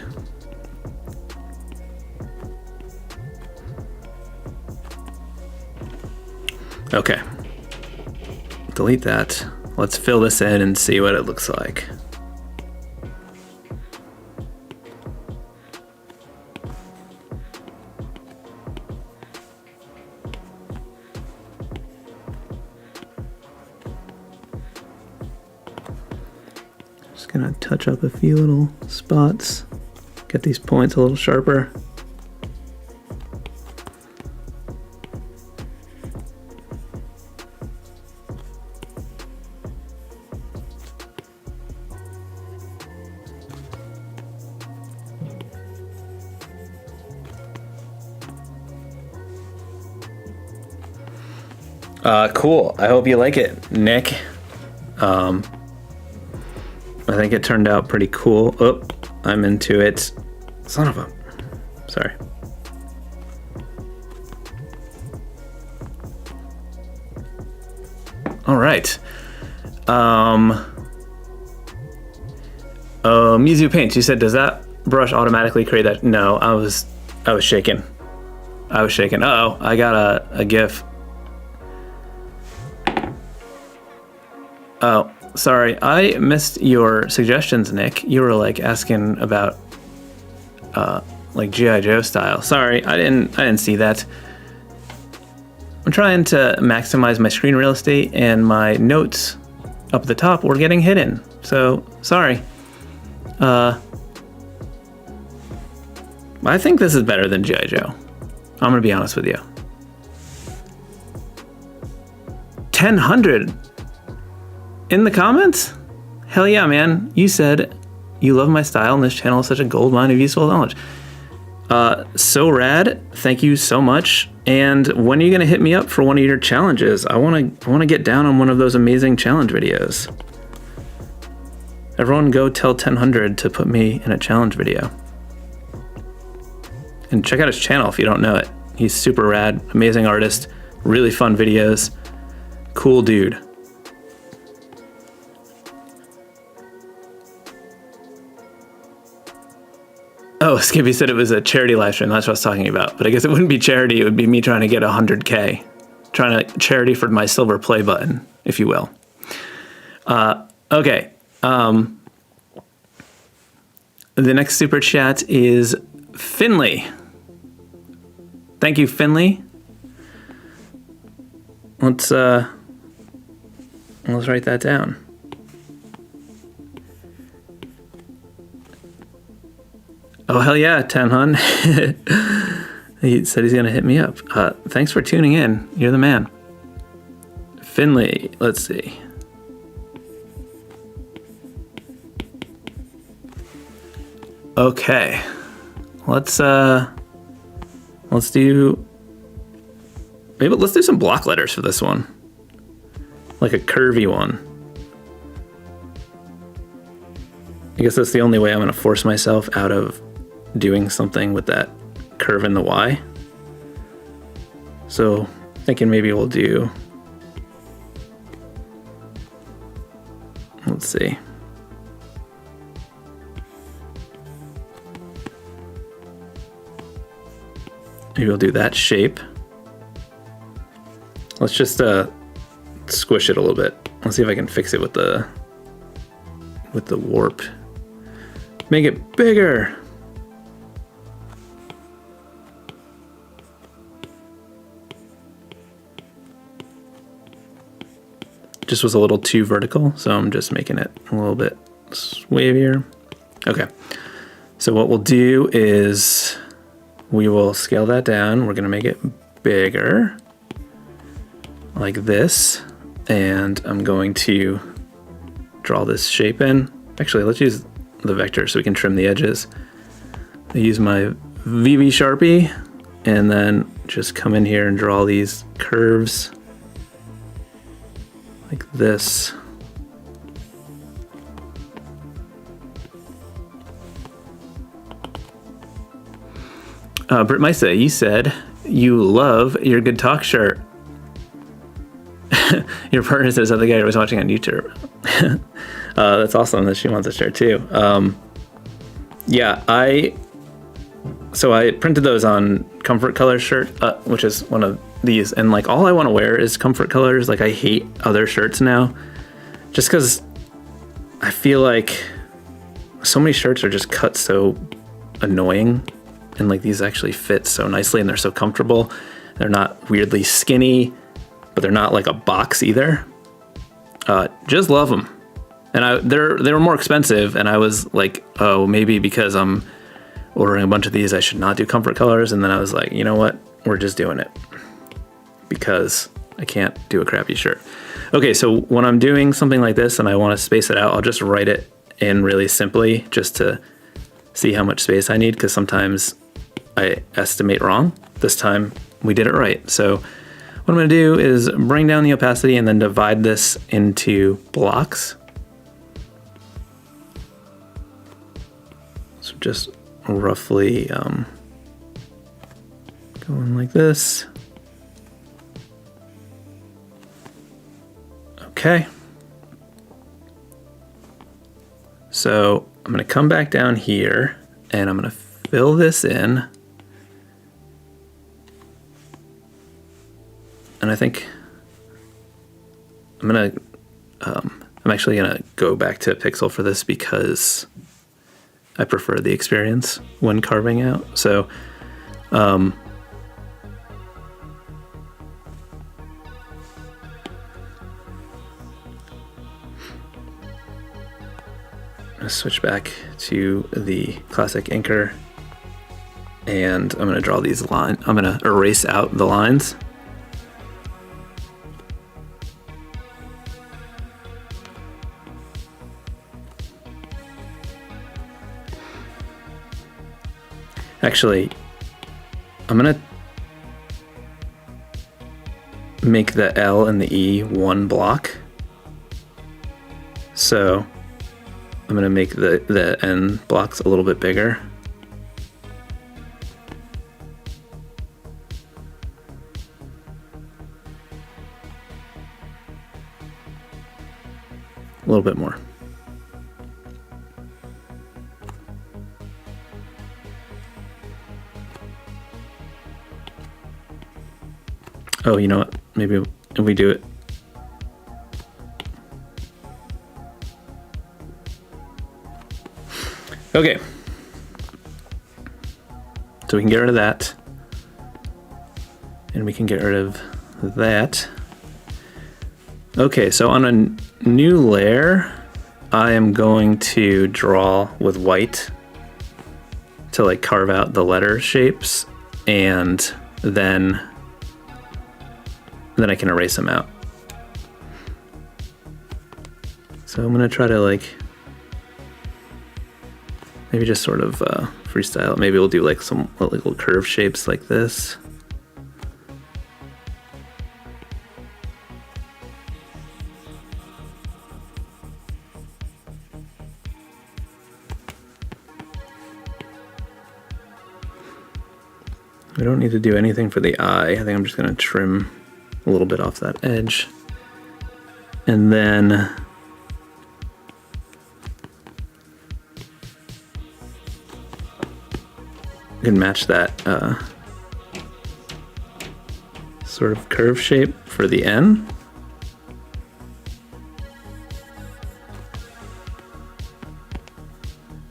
Speaker 1: Okay. Delete that. Let's fill this in and see what it looks like. Just gonna touch up a few little spots, get these points a little sharper. Cool. I hope you like it, Nick. I think it turned out pretty cool. Oh, I'm into it. Son of a... Sorry. All right. Mizu Paints, you said, does that brush automatically create that? No, I was shaking. Uh-oh, I got a GIF. Oh, sorry. I missed your suggestions, Nick. You were like asking about like G.I. Joe style. Sorry, I didn't see that. I'm trying to maximize my screen real estate, and my notes up at the top were getting hidden. So sorry. I think this is better than G.I. Joe. I'm gonna be honest with you. 1,000 in the comments? Hell yeah, man. You said you love my style and this channel is such a gold mine of useful knowledge. So rad. Thank you so much. And when are you gonna hit me up for one of your challenges? I wanna get down on one of those amazing challenge videos. Everyone go tell 1,000 to put me in a challenge video. And check out his channel if you don't know it. He's super rad, amazing artist, really fun videos, cool dude. Oh, Skippy said it was a charity live stream. That's what I was talking about. But I guess it wouldn't be charity. It would be me trying to get 100K. Trying to charity for my silver play button, if you will. Okay. The next super chat is Finley. Thank you, Finley. Let's write that down. Oh, hell yeah, Tenhun. He said he's going to hit me up. Thanks for tuning in. You're the man. Finley, let's see. Okay. Let's do some block letters for this one. Like a curvy one. I guess that's the only way I'm going to force myself out of doing something with that curve in the Y. So thinking maybe we'll do, let's see. Maybe we'll do that shape. Let's just squish it a little bit. Let's see if I can fix it with the warp. Make it bigger. Just was a little too vertical, so I'm just making it a little bit wavier. Okay, so what we'll do is we will scale that down. We're gonna make it bigger, like this, and I'm going to draw this shape in. Actually, let's use the vector so we can trim the edges. I use my VV Sharpie and then just come in here and draw these curves like this. Britt Meisa, you said you love your Good Talk shirt. Your partner says other guy was watching on YouTube. That's awesome that she wants a shirt too. Yeah, I printed those on Comfort Color shirt, which is one of these, and like all I want to wear is Comfort Colors. Like I hate other shirts now, just because I feel like so many shirts are just cut so annoying, and like these actually fit so nicely and they're so comfortable. They're not weirdly skinny, but they're not like a box either. Just love them. And they were more expensive, and I was like, oh, maybe because I'm ordering a bunch of these, I should not do Comfort Colors. And then I was like, you know what? We're just doing it because I can't do a crappy shirt. Okay, so when I'm doing something like this and I want to space it out, I'll just write it in really simply just to see how much space I need, because sometimes I estimate wrong. This time we did it right. So what I'm going to do is bring down the opacity and then divide this into blocks. So just roughly going like this. Okay. So I'm going to come back down here and I'm going to fill this in. And I think I'm actually gonna go back to pixel for this because I prefer the experience when carving out. So Let's switch back to the classic inker, and I'm gonna draw these lines. I'm gonna erase out the lines. Actually, I'm gonna make the L and the E one block. So I'm gonna make the N blocks a little bit bigger. A little bit more. Oh, you know what? Maybe if we do it. Okay. So we can get rid of that. And we can get rid of that. Okay, so on a new layer, I am going to draw with white to like carve out the letter shapes, and then I can erase them out. So I'm gonna try to like maybe just sort of freestyle. Maybe we'll do like some little curve shapes like this. We don't need to do anything for the eye. I think I'm just going to trim a little bit off that edge. And then you can match that sort of curve shape for the N.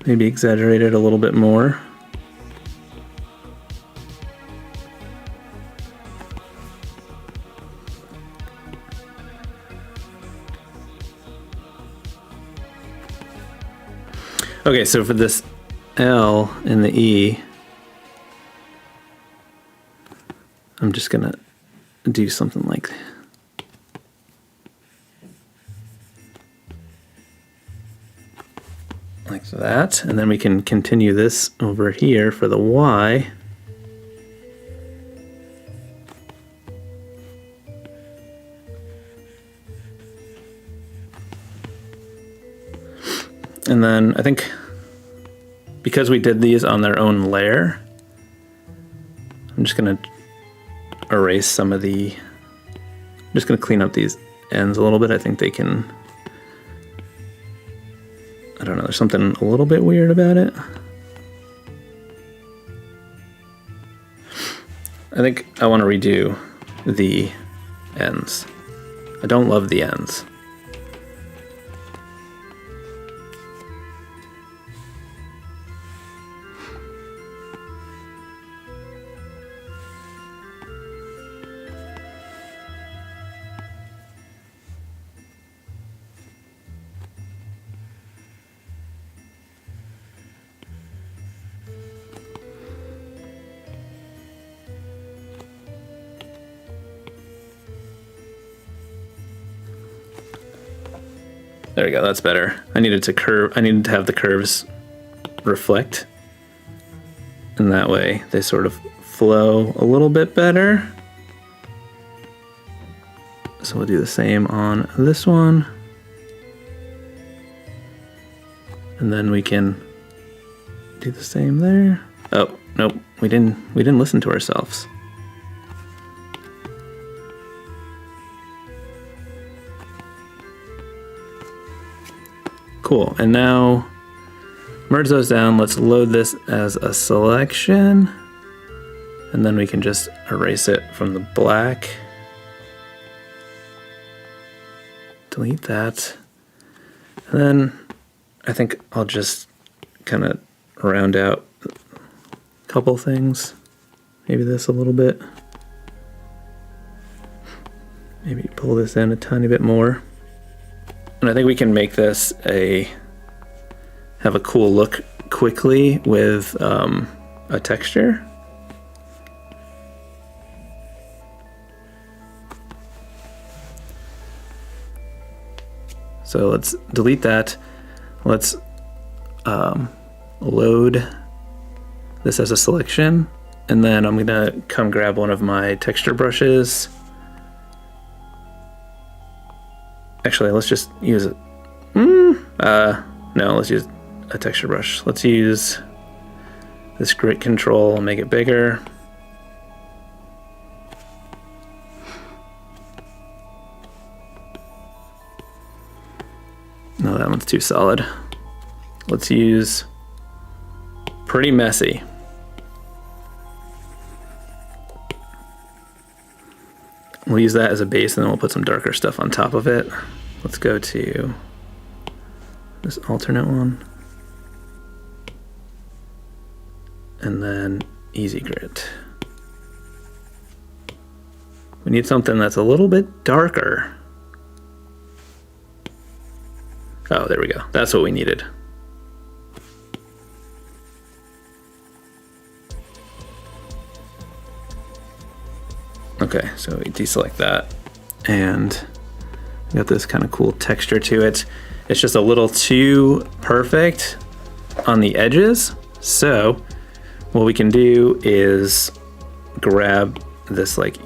Speaker 1: Maybe exaggerate it a little bit more. Okay, so for this L and the E, I'm just gonna do something like that, and then we can continue this over here for the Y. And then I think because we did these on their own layer, I'm just gonna erase some of the, I'm just gonna clean up these ends a little bit. I think they can, I don't know, there's something a little bit weird about it. I think I want to redo the ends. I don't love the ends. There we go, that's better. I needed to have the curves reflect. And that way they sort of flow a little bit better. So we'll do the same on this one. And then we can do the same there. Oh, nope, we didn't listen to ourselves. Cool, and now merge those down. Let's load this as a selection, and then we can just erase it from the black. Delete that. And then I think I'll just kind of round out a couple things. Maybe this a little bit. Maybe pull this in a tiny bit more. And I think we can make this have a cool look quickly with a texture. So let's delete that. Let's load this as a selection. And then I'm gonna come grab one of my texture brushes. Actually, let's just use it. No, let's use a texture brush. Let's use this grit control and make it bigger. No, that one's too solid. Let's use pretty messy. We'll use that as a base and then we'll put some darker stuff on top of it. Let's go to this alternate one. And then easy grit. We need something that's a little bit darker. Oh, there we go. That's what we needed. Okay, so we deselect that and got this kind of cool texture to it. It's just a little too perfect on the edges. So what we can do is grab this like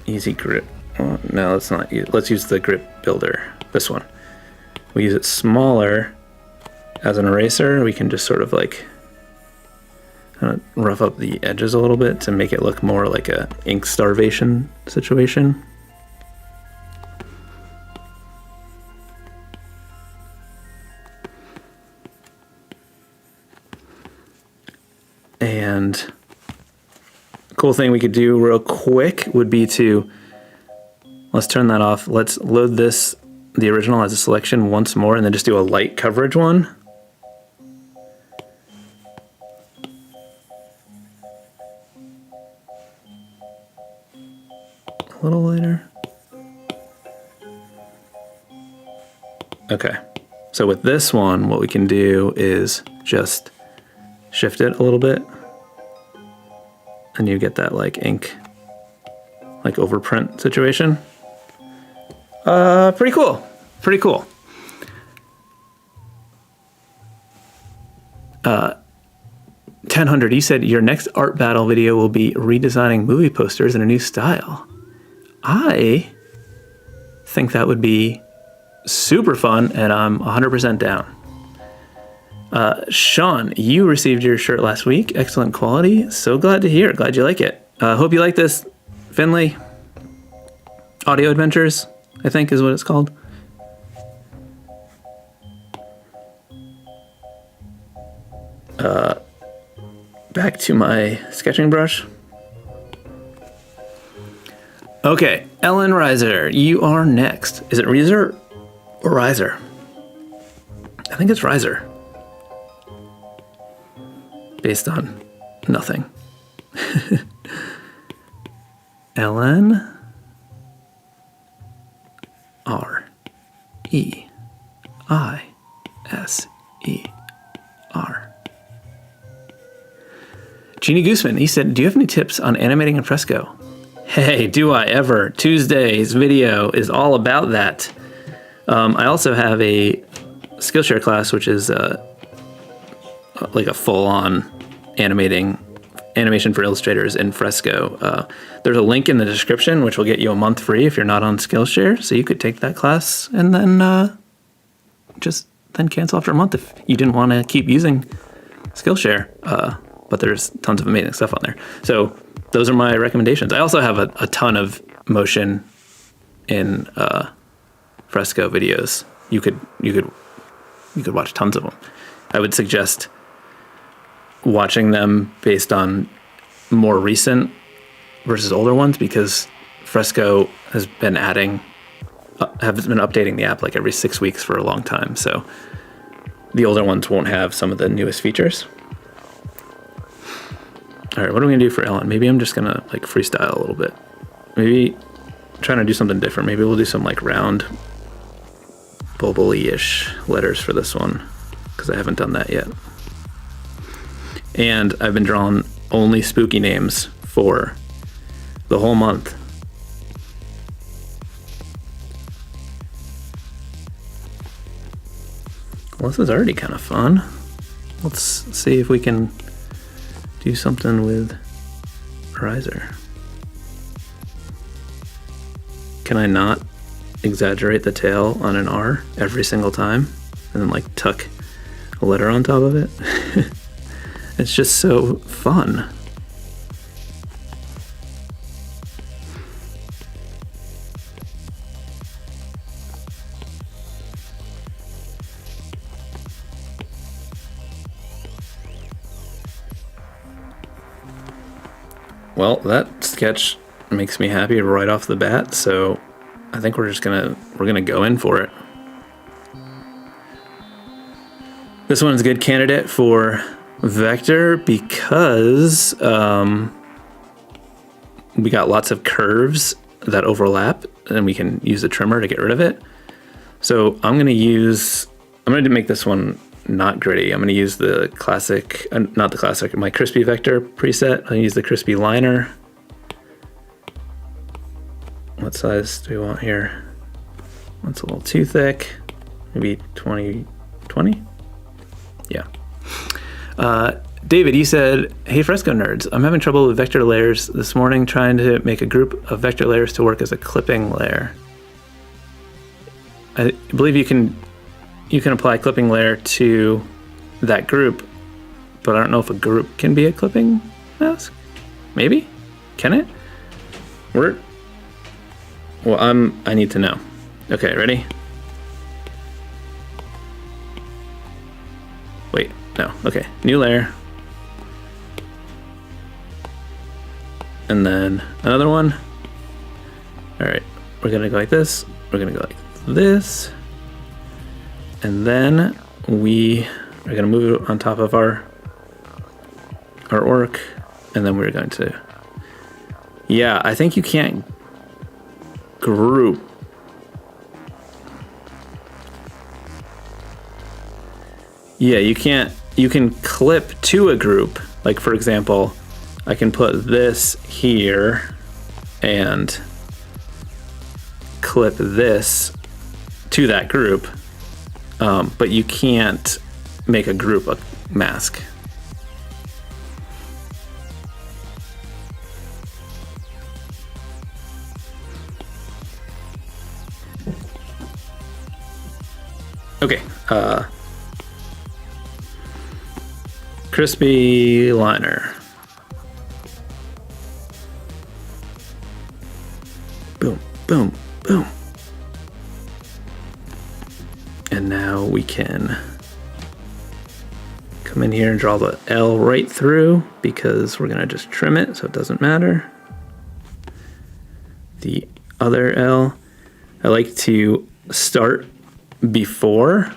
Speaker 1: easy grip. Oh, no, let's not use, let's use the grip builder, this one. We use it smaller as an eraser. We can just sort of like kind of rough up the edges a little bit to make it look more like a ink starvation situation. And cool thing we could do real quick would be to, let's turn that off. Let's load this, the original as a selection once more, and then just do a light coverage one. A little later. Okay, so with this one, what we can do is just shift it a little bit, and you get that like ink, like overprint situation. Pretty cool, pretty cool. 1000, you said your next art battle video will be redesigning movie posters in a new style. I think that would be super fun, and I'm 100% down. Sean, you received your shirt last week. Excellent quality. So glad to hear. Glad you like it. Hope you like this. Finley Audio Adventures, I think is what it's called. Back to my sketching brush. Okay, Ellen Reiser, you are next. Is it Reiser or Reiser? I think it's Reiser. Based on nothing. Ellen R-E-I-S-E-R. Jeannie Gooseman, he said, do you have any tips on animating in Fresco? Hey, do I ever. Tuesday's video is all about that. I also have a Skillshare class, which is like a full-on animation for illustrators in Fresco. There's a link in the description, which will get you a month free if you're not on Skillshare. So you could take that class and then just cancel after a month if you didn't want to keep using Skillshare. But there's tons of amazing stuff on there. So those are my recommendations. I also have a ton of motion in Fresco videos. You could watch tons of them. I would suggest watching them based on more recent versus older ones, because Fresco has been updating the app like every 6 weeks for a long time. So the older ones won't have some of the newest features. All right, what are we gonna do for Ellen? Maybe I'm just gonna like freestyle a little bit. Maybe I'm trying to do something different. Maybe we'll do some like round bubbly-ish letters for this one, because I haven't done that yet. And I've been drawing only spooky names for the whole month. Well, this is already kind of fun. Let's see if we can do something with Riser. Can I not exaggerate the tail on an R every single time and then like tuck a letter on top of it? It's just so fun. Well, that sketch makes me happy right off the bat, so I think we're gonna go in for it. This one's a good candidate for vector because we got lots of curves that overlap, and we can use the trimmer to get rid of it. So I'm gonna make this one not gritty. I'm gonna use the classic, not the classic, my crispy vector preset. I'll use the crispy liner. What size do we want here? That's a little too thick. Maybe 20. Yeah. David, you said, hey Fresco nerds, I'm having trouble with vector layers this morning, trying to make a group of vector layers to work as a clipping layer. I believe you can apply clipping layer to that group, but I don't know if a group can be a clipping mask. Maybe? Can it? Well, I need to know. Okay, ready? Wait, no, okay, new layer. And then another one. All right, we're gonna go like this. We're gonna go like this. And then we are gonna move it on top of our artwork. And then we're going to, yeah, I think you can't group. Yeah, you can't, you can clip to a group. Like for example, I can put this here and clip this to that group, but you can't make a group a mask. Okay, crispy liner. Boom, boom, boom. And now we can come in here and draw the L right through because we're gonna just trim it so it doesn't matter. The other L, I like to start before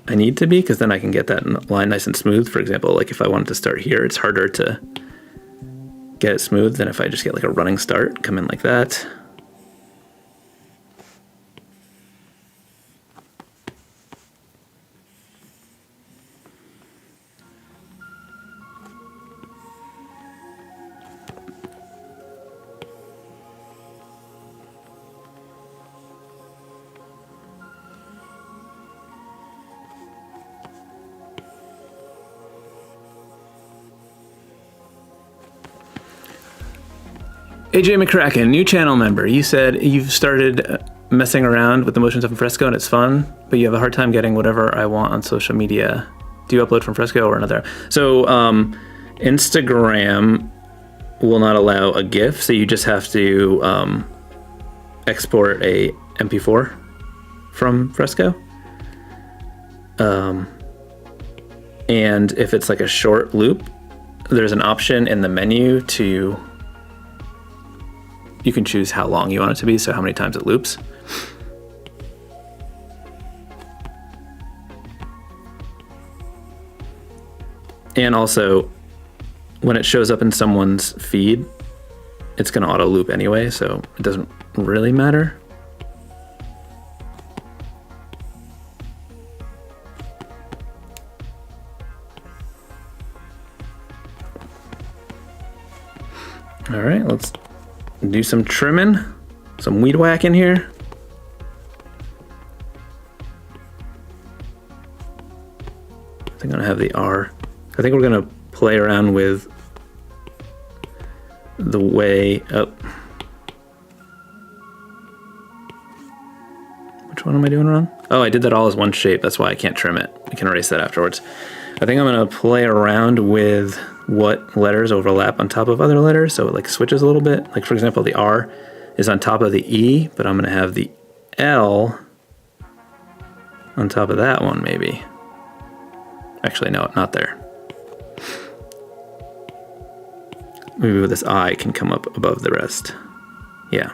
Speaker 1: I need to be, because then I can get that line nice and smooth. For example, like if I wanted to start here, it's harder to get it smooth than if I just get like a running start, come in like that. AJ McCracken, new channel member. You said you've started messing around with the motions of Fresco and it's fun, but you have a hard time getting whatever I want on social media. Do you upload from Fresco or another? So Instagram will not allow a GIF, so you just have to export a MP4 from Fresco. And if it's like a short loop, there's an option in the menu to, you can choose how long you want it to be, so how many times it loops. And also, when it shows up in someone's feed, it's gonna auto loop anyway, so it doesn't really matter. All right, let's do some trimming, some weed whacking here. I think I'm gonna have the R. I think we're gonna play around with the way up. Which one am I doing wrong? Oh, I did that all as one shape. That's why I can't trim it. I can erase that afterwards. I think I'm gonna play around with what letters overlap on top of other letters, so it like switches a little bit. Like for example, the R is on top of the E, but I'm gonna have the L on top of that one maybe. Actually, no, not there. Maybe this I can come up above the rest. Yeah.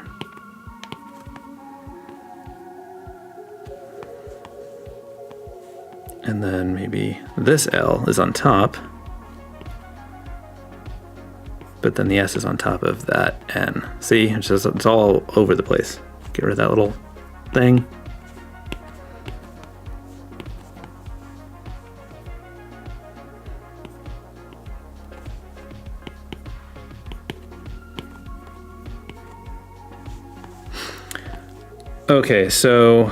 Speaker 1: And then maybe this L is on top, but then the S is on top of that N. See, it's all over the place. Get rid of that little thing. Okay, so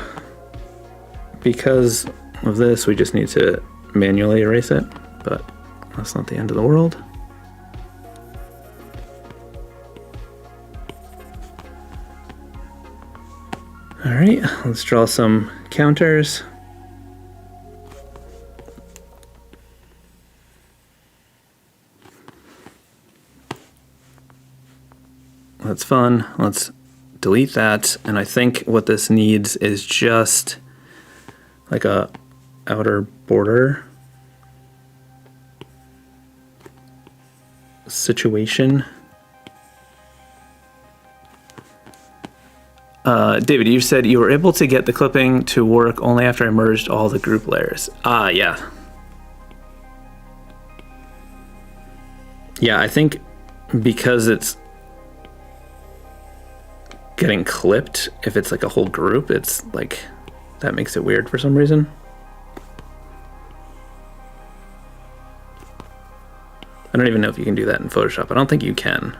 Speaker 1: because of this, we just need to manually erase it, but that's not the end of the world. All right, let's draw some counters. That's fun. Let's delete that. And I think what this needs is just like a outer border situation. David, you said you were able to get the clipping to work only after I merged all the group layers. Ah, yeah. Yeah, I think because it's getting clipped, if it's like a whole group, it's like, that makes it weird for some reason. I don't even know if you can do that in Photoshop. I don't think you can,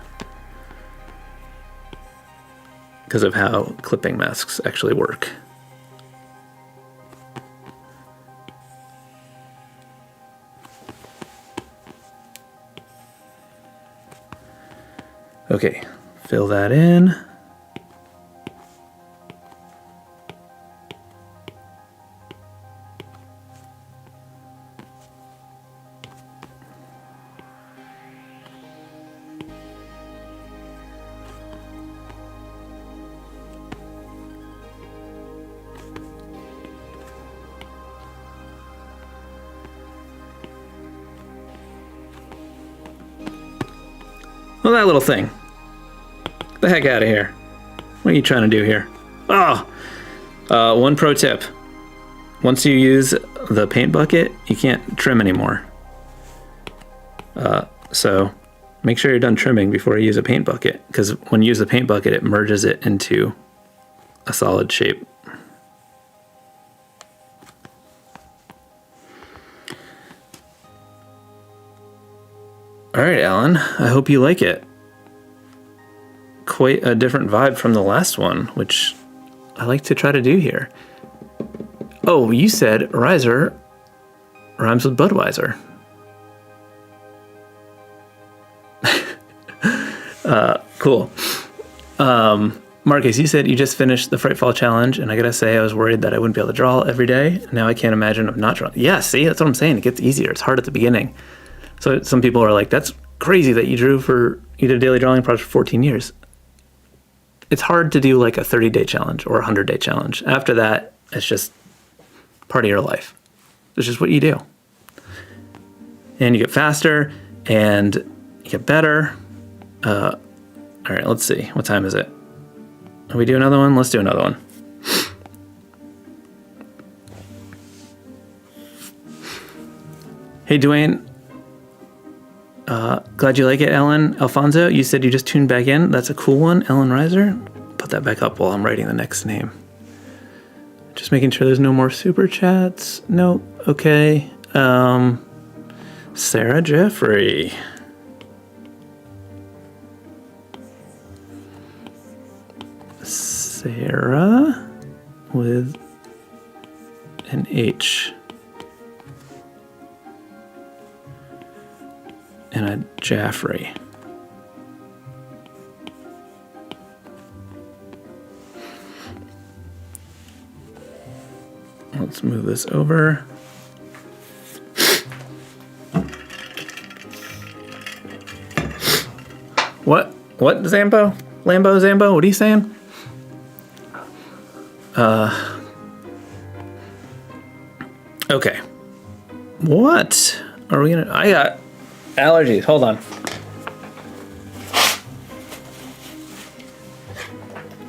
Speaker 1: because of how clipping masks actually work. Okay, fill that in. Well, that little thing. Get the heck out of here. What are you trying to do here? Oh! One pro tip. Once you use the paint bucket, you can't trim anymore. So make sure you're done trimming before you use a paint bucket, because when you use the paint bucket, it merges it into a solid shape. All right, Alan, I hope you like it. Quite a different vibe from the last one, which I like to try to do here. Oh, you said Riser rhymes with Budweiser. Cool. Marcus, you said you just finished the Frightfall Challenge, and I gotta say, I was worried that I wouldn't be able to draw every day. Now I can't imagine of not drawing. Yeah, see, that's what I'm saying. It gets easier. It's hard at the beginning. So some people are like, that's crazy that you did a daily drawing project for 14 years. It's hard to do like a 30-day challenge or a 100-day challenge. After that, it's just part of your life. It's just what you do. And you get faster and you get better. All right, let's see. What time is it? Can we do another one? Let's do another one. Hey, Dwayne. Glad you like it, Ellen. Alfonso, you said you just tuned back in. That's a cool one. Ellen Reiser. Put that back up while I'm writing the next name. Just making sure there's no more super chats. No. Okay. Sarah Jeffrey. Sarah with an H. And a Jaffrey. Let's move this over. What, Zambo? Lambo, Zambo? What are you saying? Okay. What are we gonna... I got allergies. Hold on.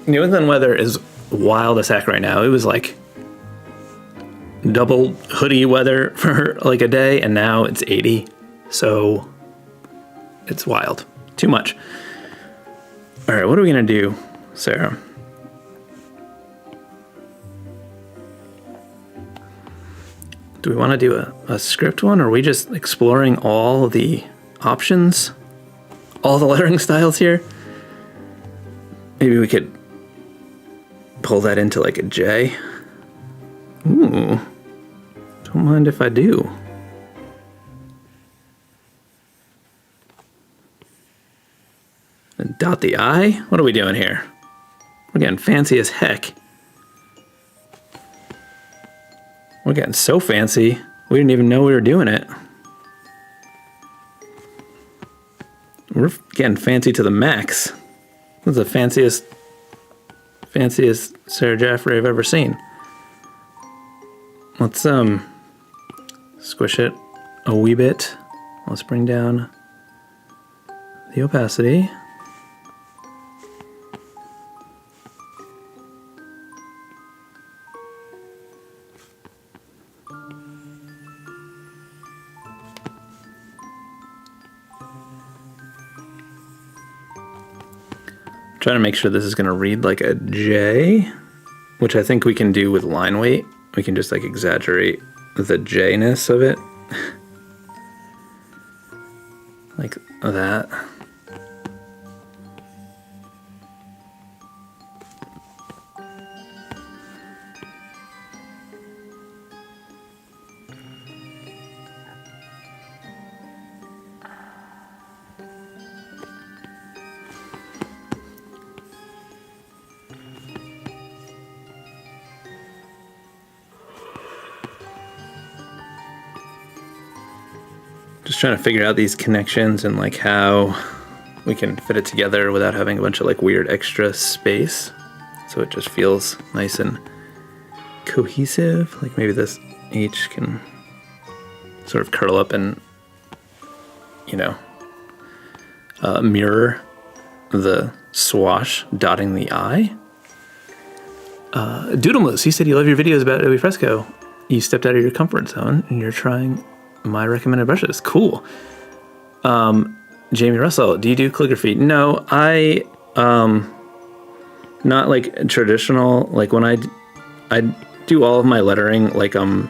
Speaker 1: New England weather is wild as heck right now. It was like double hoodie weather for like a day, and now it's 80. So it's wild. Too much. All right, what are we gonna do, Sarah? Do we want to do a script one, or are we just exploring all the options? All the lettering styles here? Maybe we could pull that into like a J. Ooh. Don't mind if I do. And dot the I? What are we doing here? We're getting fancy as heck. We're getting so fancy, we didn't even know we were doing it. We're getting fancy to the max. This is the fanciest Sarah Jaffray I've ever seen. Let's squish it a wee bit. Let's bring down the opacity. Trying to make sure this is going to read like a J, which I think we can do with line weight. We can just like exaggerate the J-ness of it. Like that. Just trying to figure out these connections and like how we can fit it together without having a bunch of like weird extra space. So it just feels nice and cohesive. Like maybe this H can sort of curl up and, you know, mirror the swash dotting the I. Doodlemoose, you said you love your videos about Adobe Fresco. You stepped out of your comfort zone and you're trying my recommended brushes. Cool. Jamie Russell, do you do calligraphy? No, I not like traditional, like when I do all of my lettering like I'm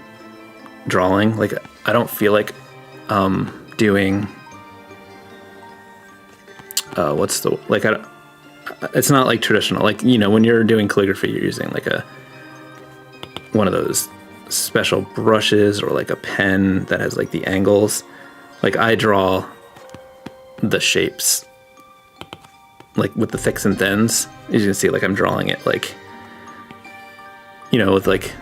Speaker 1: drawing. Like I don't feel like doing what's the like it's not like traditional. Like, you know, when you're doing calligraphy you're using like one of those special brushes or like a pen that has like the angles. Like I draw the shapes like with the thicks and thins. As you can see, like I'm drawing it like, you know, with like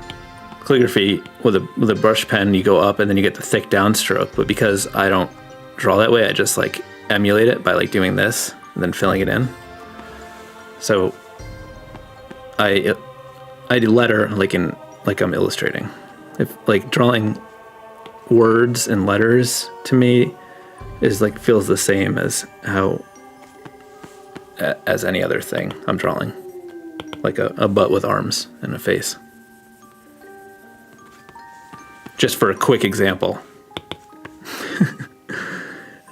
Speaker 1: calligraphy with a brush pen you go up and then you get the thick downstroke, but because I don't draw that way I just like emulate it by like doing this and then filling it in. So I do letter like I'm illustrating. If like drawing words and letters to me is like feels the same as any other thing I'm drawing, like a butt with arms and a face. Just for a quick example.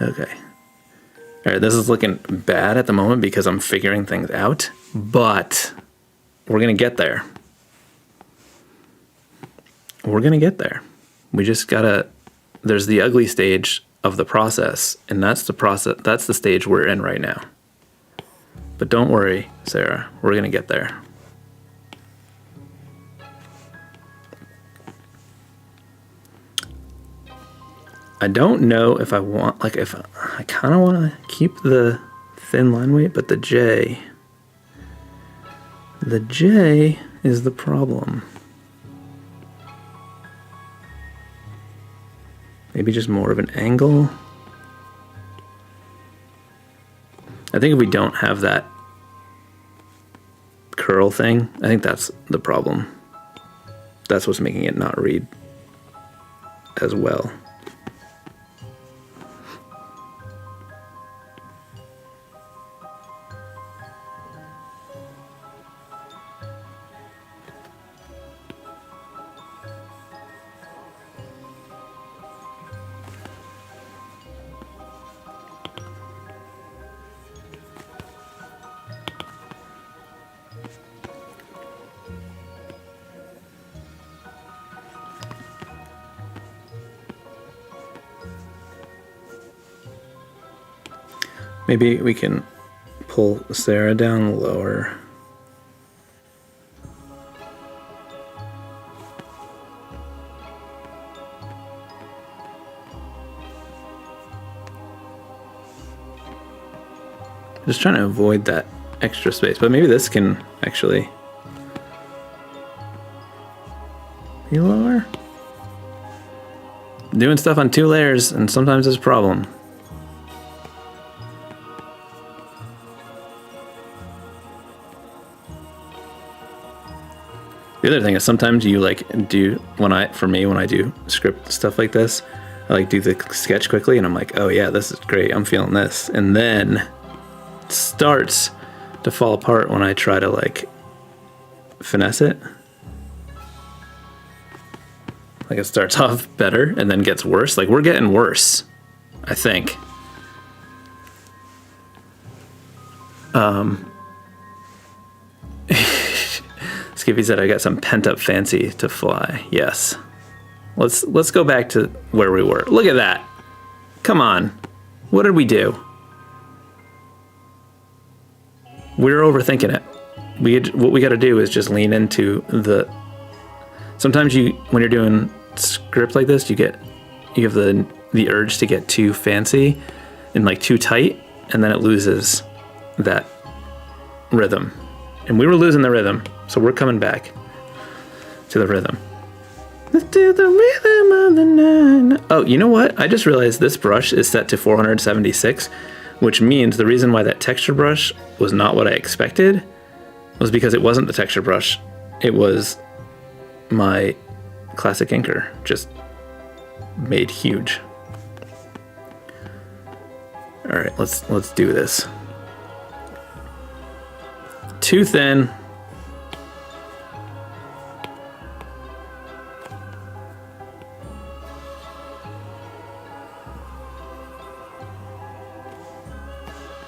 Speaker 1: Okay. All right, this is looking bad at the moment because I'm figuring things out, but we're gonna get there. We're gonna get there. We just gotta, there's the ugly stage of the process, and that's the stage we're in right now. But don't worry, Sarah, we're gonna get there. I don't know if I want, like if I kind of want to keep the thin line weight, but the J is the problem. Maybe just more of an angle. I think if we don't have that curl thing, I think that's the problem. That's what's making it not read as well. Maybe we can pull Sarah down lower. Just trying to avoid that extra space, but maybe this can actually be lower. Doing stuff on 2 layers, and sometimes it's a problem. The other thing is sometimes you like do, when I do script stuff like this, I like do the sketch quickly and I'm like, oh yeah, this is great, I'm feeling this. And then it starts to fall apart when I try to like finesse it. Like it starts off better and then gets worse. Like we're getting worse, I think. Skippy said I got some pent up fancy to fly. Yes. Let's go back to where we were. Look at that. Come on. What did we do? We're overthinking it. What we got to do is just lean into the. Sometimes when you're doing script like this, you have the urge to get too fancy and like too tight, and then it loses that rhythm. And we were losing the rhythm, so we're coming back to the rhythm. To the rhythm of the night. Oh, you know what? I just realized this brush is set to 476, which means the reason why that texture brush was not what I expected was because it wasn't the texture brush. It was my classic inker, just made huge. All right, let's do this. Too thin.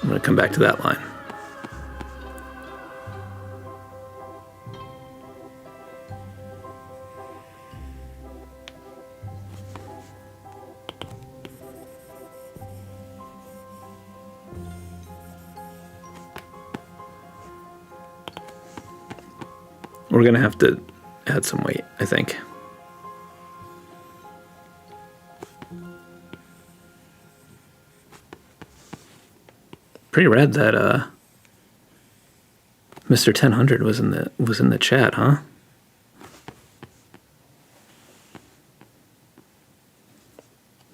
Speaker 1: I'm going to come back to that line. We're going to have to add some weight, I think. Pretty rad that Mr. 1000 was in the chat, huh?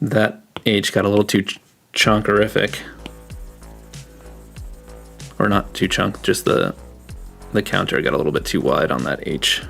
Speaker 1: That H got a little too chunkerific. Or not too chunk, just the counter got a little bit too wide on that H.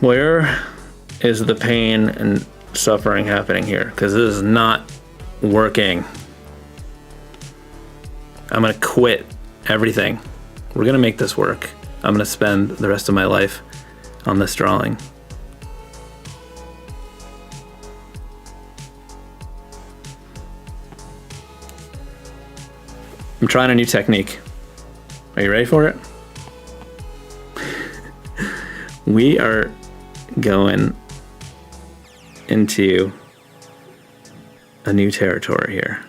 Speaker 1: Where is the pain and suffering happening here? Because this is not working. I'm gonna quit everything. We're gonna make this work. I'm gonna spend the rest of my life on this drawing. I'm trying a new technique. Are you ready for it? We are going into a new territory here.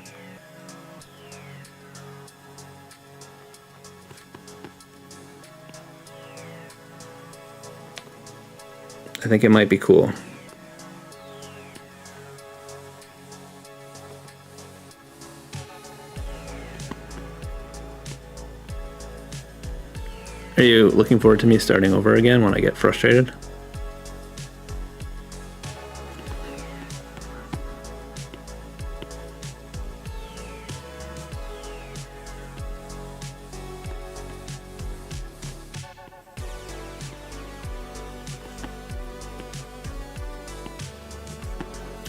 Speaker 1: I think it might be cool. Are you looking forward to me starting over again when I get frustrated?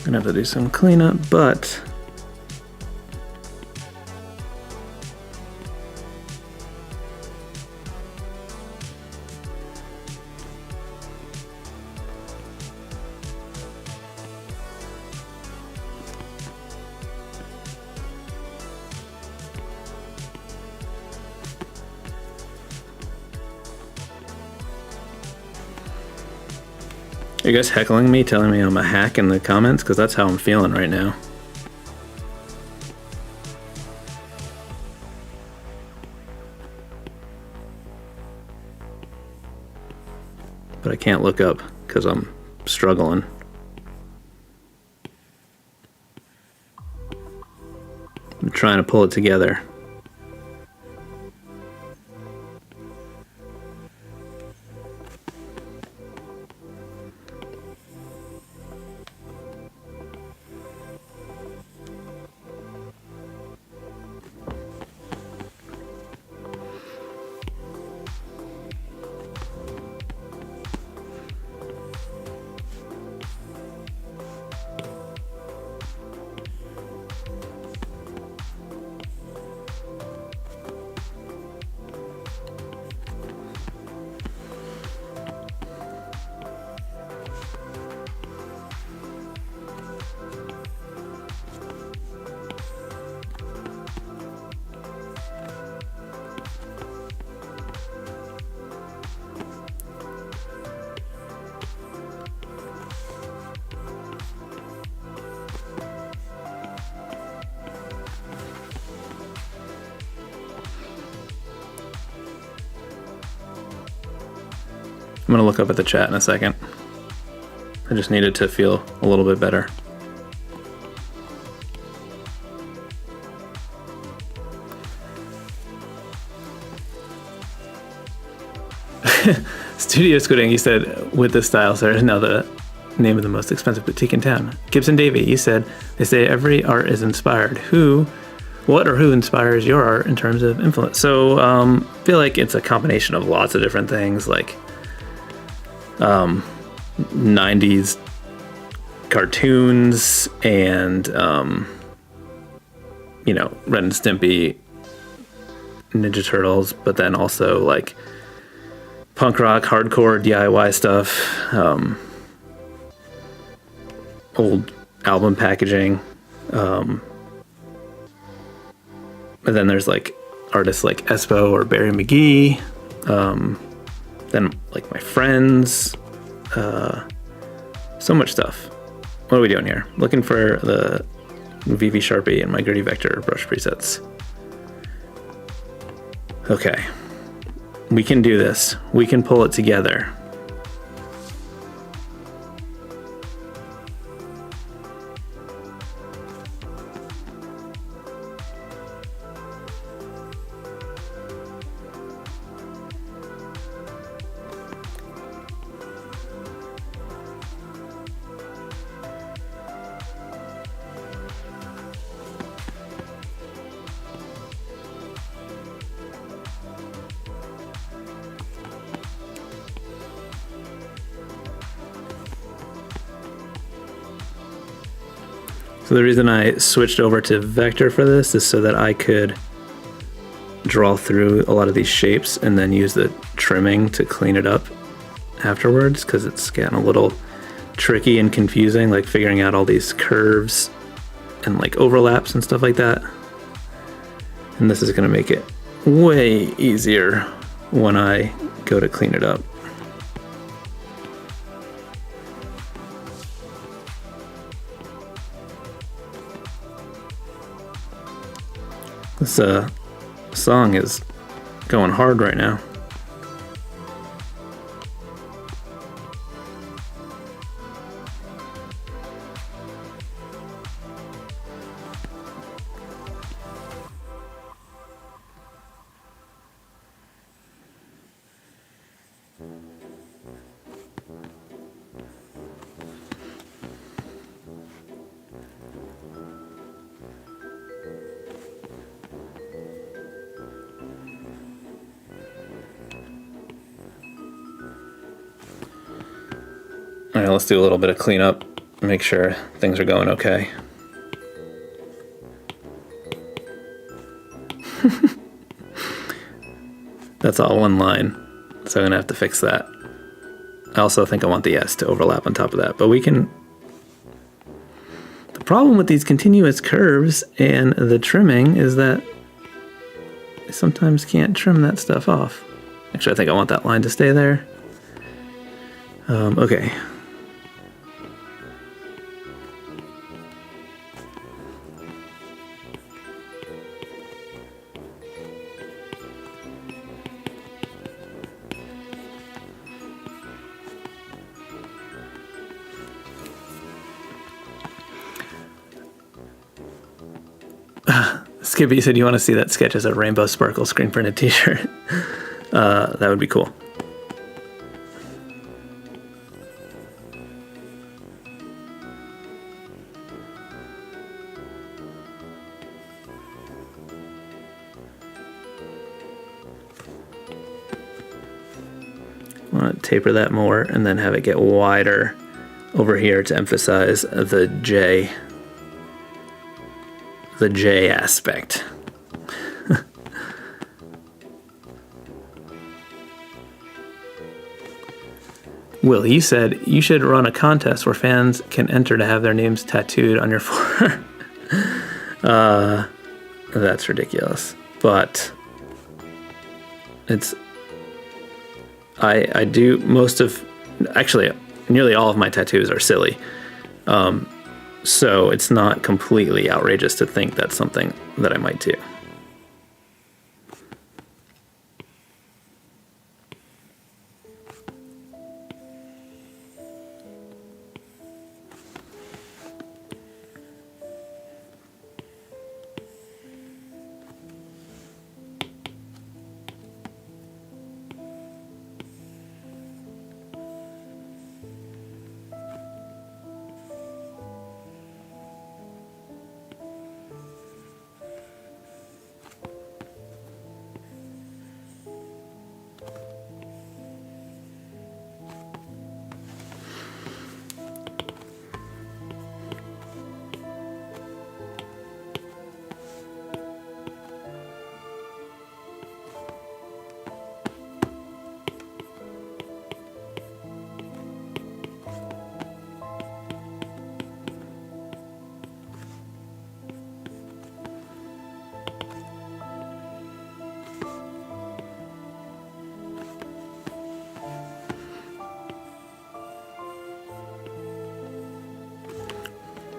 Speaker 1: Gonna have to do some cleanup, but Are you guys heckling me, telling me I'm a hack in the comments? Because that's how I'm feeling right now. But I can't look up because I'm struggling. I'm trying to pull it together. I'm gonna look up at the chat in a second. I just needed to feel a little bit better. Studio Squidding, you said, with this style, sir, is now the name of the most expensive boutique in town. Gibson Davey, you said, they say every art is inspired. What or who inspires your art in terms of influence? So I feel like it's a combination of lots of different things, like 90s cartoons and you know, Ren and Stimpy, Ninja Turtles, but then also like punk rock, hardcore, DIY stuff, old album packaging, and then there's like artists like Espo or Barry McGee, then like my friends, so much stuff. What are we doing here? Looking for the VV Sharpie and my Gritty Vector brush presets. Okay, we can do this. We can pull it together. So the reason I switched over to vector for this is so that I could draw through a lot of these shapes and then use the trimming to clean it up afterwards, because it's getting a little tricky and confusing, like figuring out all these curves and like overlaps and stuff like that. And this is going to make it way easier when I go to clean it up. This song is going hard right now. All right, let's do a little bit of cleanup, make sure things are going okay. That's all one line, so I'm gonna have to fix that. I also think I want the S to overlap on top of that, but we can... The problem with these continuous curves and the trimming is that I sometimes can't trim that stuff off. Actually, I think I want that line to stay there. Okay. Skippy said you want to see that sketch as a rainbow sparkle screen printed t-shirt. That would be cool. I want to taper that more and then have it get wider over here to emphasize the J aspect. Will, you said you should run a contest where fans can enter to have their names tattooed on your forearm. That's ridiculous. But it's I do actually nearly all of my tattoos are silly. So it's not completely outrageous to think that's something that I might do.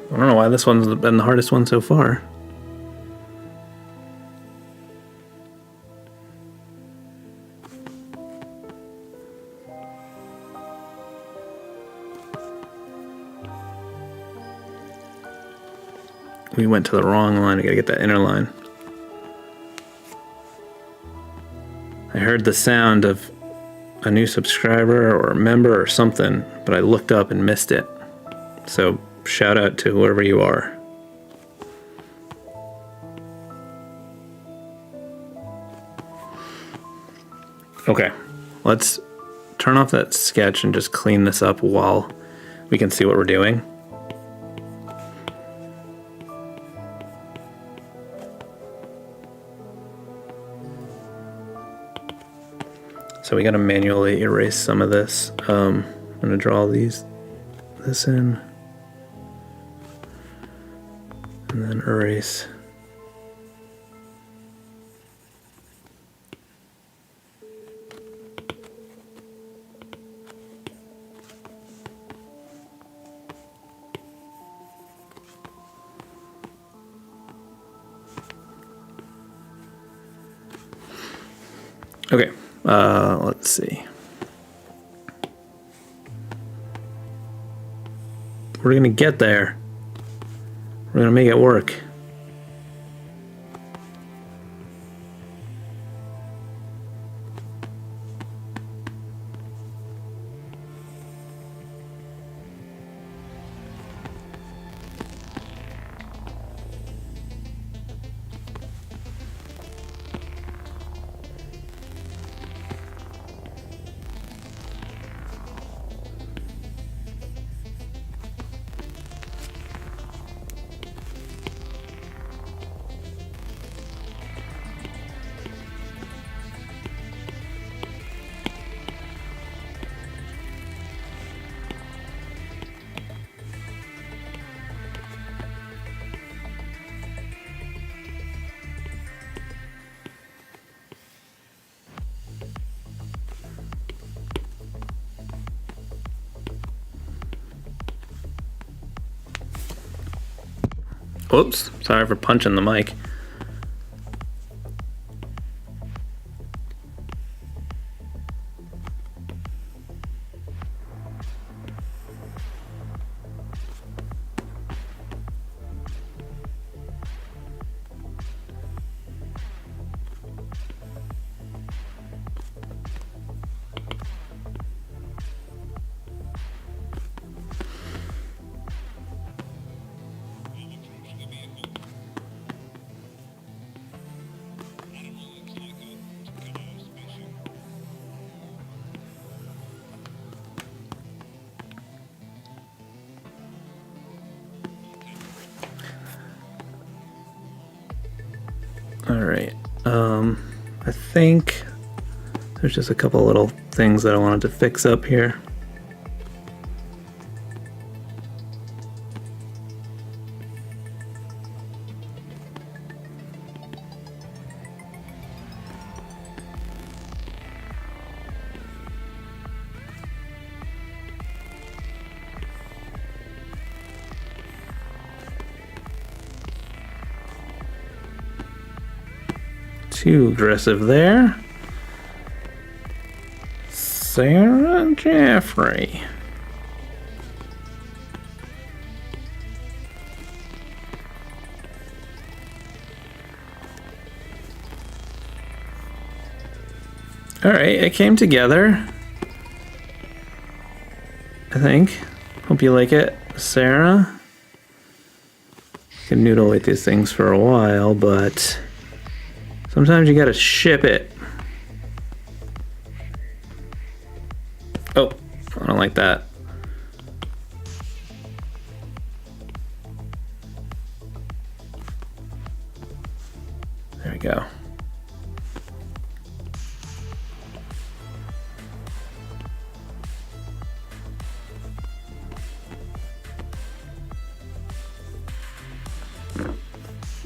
Speaker 1: I don't know why this one's been the hardest one so far. We went to the wrong line. We gotta get that inner line. I heard the sound of a new subscriber or a member or something, but I looked up and missed it. So shout out to whoever you are. Okay, let's turn off that sketch and just clean this up while we can see what we're doing. So we gotta manually erase some of this. I'm gonna draw this in. And then erase. Okay, let's see. We're gonna get there. We're gonna make it work. Oops, sorry for punching the mic. All right. I think there's just a couple little things that I wanted to fix up here. Too aggressive there. Sarah Jeffrey. All right, it came together. I think. Hope you like it, Sarah. You can noodle with these things for a while, but sometimes you gotta ship it. Oh, I don't like that. There we go.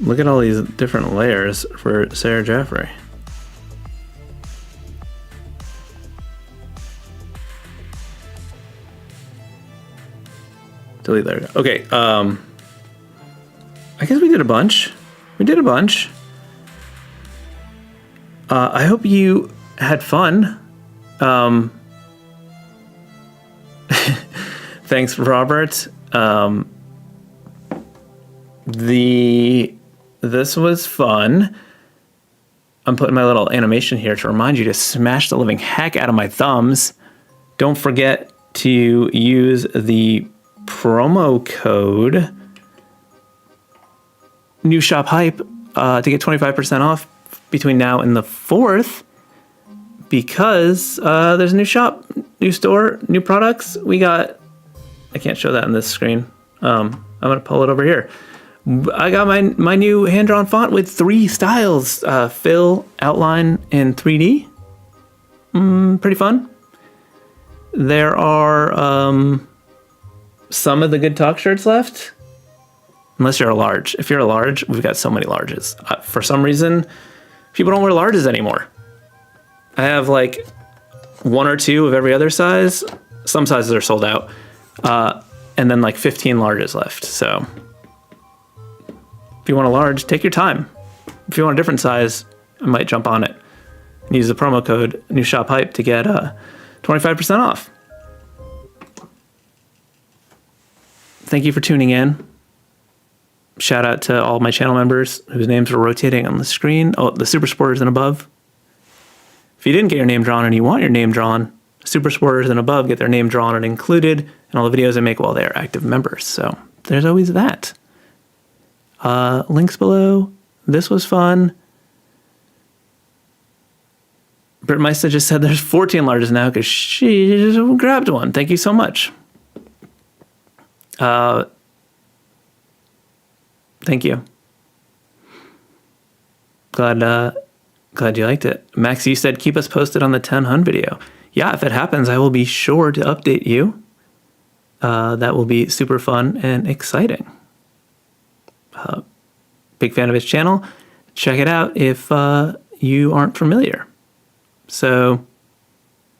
Speaker 1: Look at all these different layers for Sarah Jeffrey. Delete there. Okay, I guess we did a bunch. We did a bunch. I hope you had fun. Thanks, Robert. This was fun. I'm putting my little animation here to remind you to smash the living heck out of my thumbs. Don't forget to use the promo code New Shop Hype to get 25% off between now and the 4th, because there's a new shop, new store, new products. We got, I can't show that on this screen. I'm gonna pull it over here. I got my new hand-drawn font with 3 styles, fill, outline, and 3D. Pretty fun. There are some of the good talk shirts left, unless you're a large. If you're a large, we've got so many larges. For some reason, people don't wear larges anymore. I have like 1 or 2 of every other size. Some sizes are sold out, and then like 15 larges left. So if you want a large, take your time. If you want a different size, I might jump on it and use the promo code New Shop Hype to get 25% off. Thank you for tuning in. Shout out to all my channel members whose names are rotating on the screen. Oh, the Super Supporters and above. If you didn't get your name drawn and you want your name drawn, Super Supporters and above get their name drawn and included in all the videos I make while they are active members. So there's always that. Links below. This was fun. Britt Meister just said there's 14 larges now because she just grabbed one. Thank you so much. Thank you. Glad you liked it. Max, you said keep us posted on the 10 Hun video. Yeah, if it happens, I will be sure to update you. That will be super fun and exciting. Big fan of his channel. Check it out if you aren't familiar. So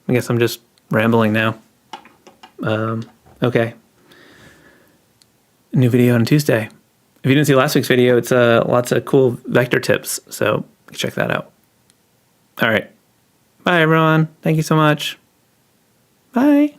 Speaker 1: I guess I'm just rambling now. Okay. New video on Tuesday. If you didn't see last week's video, it's lots of cool vector tips. So check that out. All right. Bye, everyone. Thank you so much. Bye.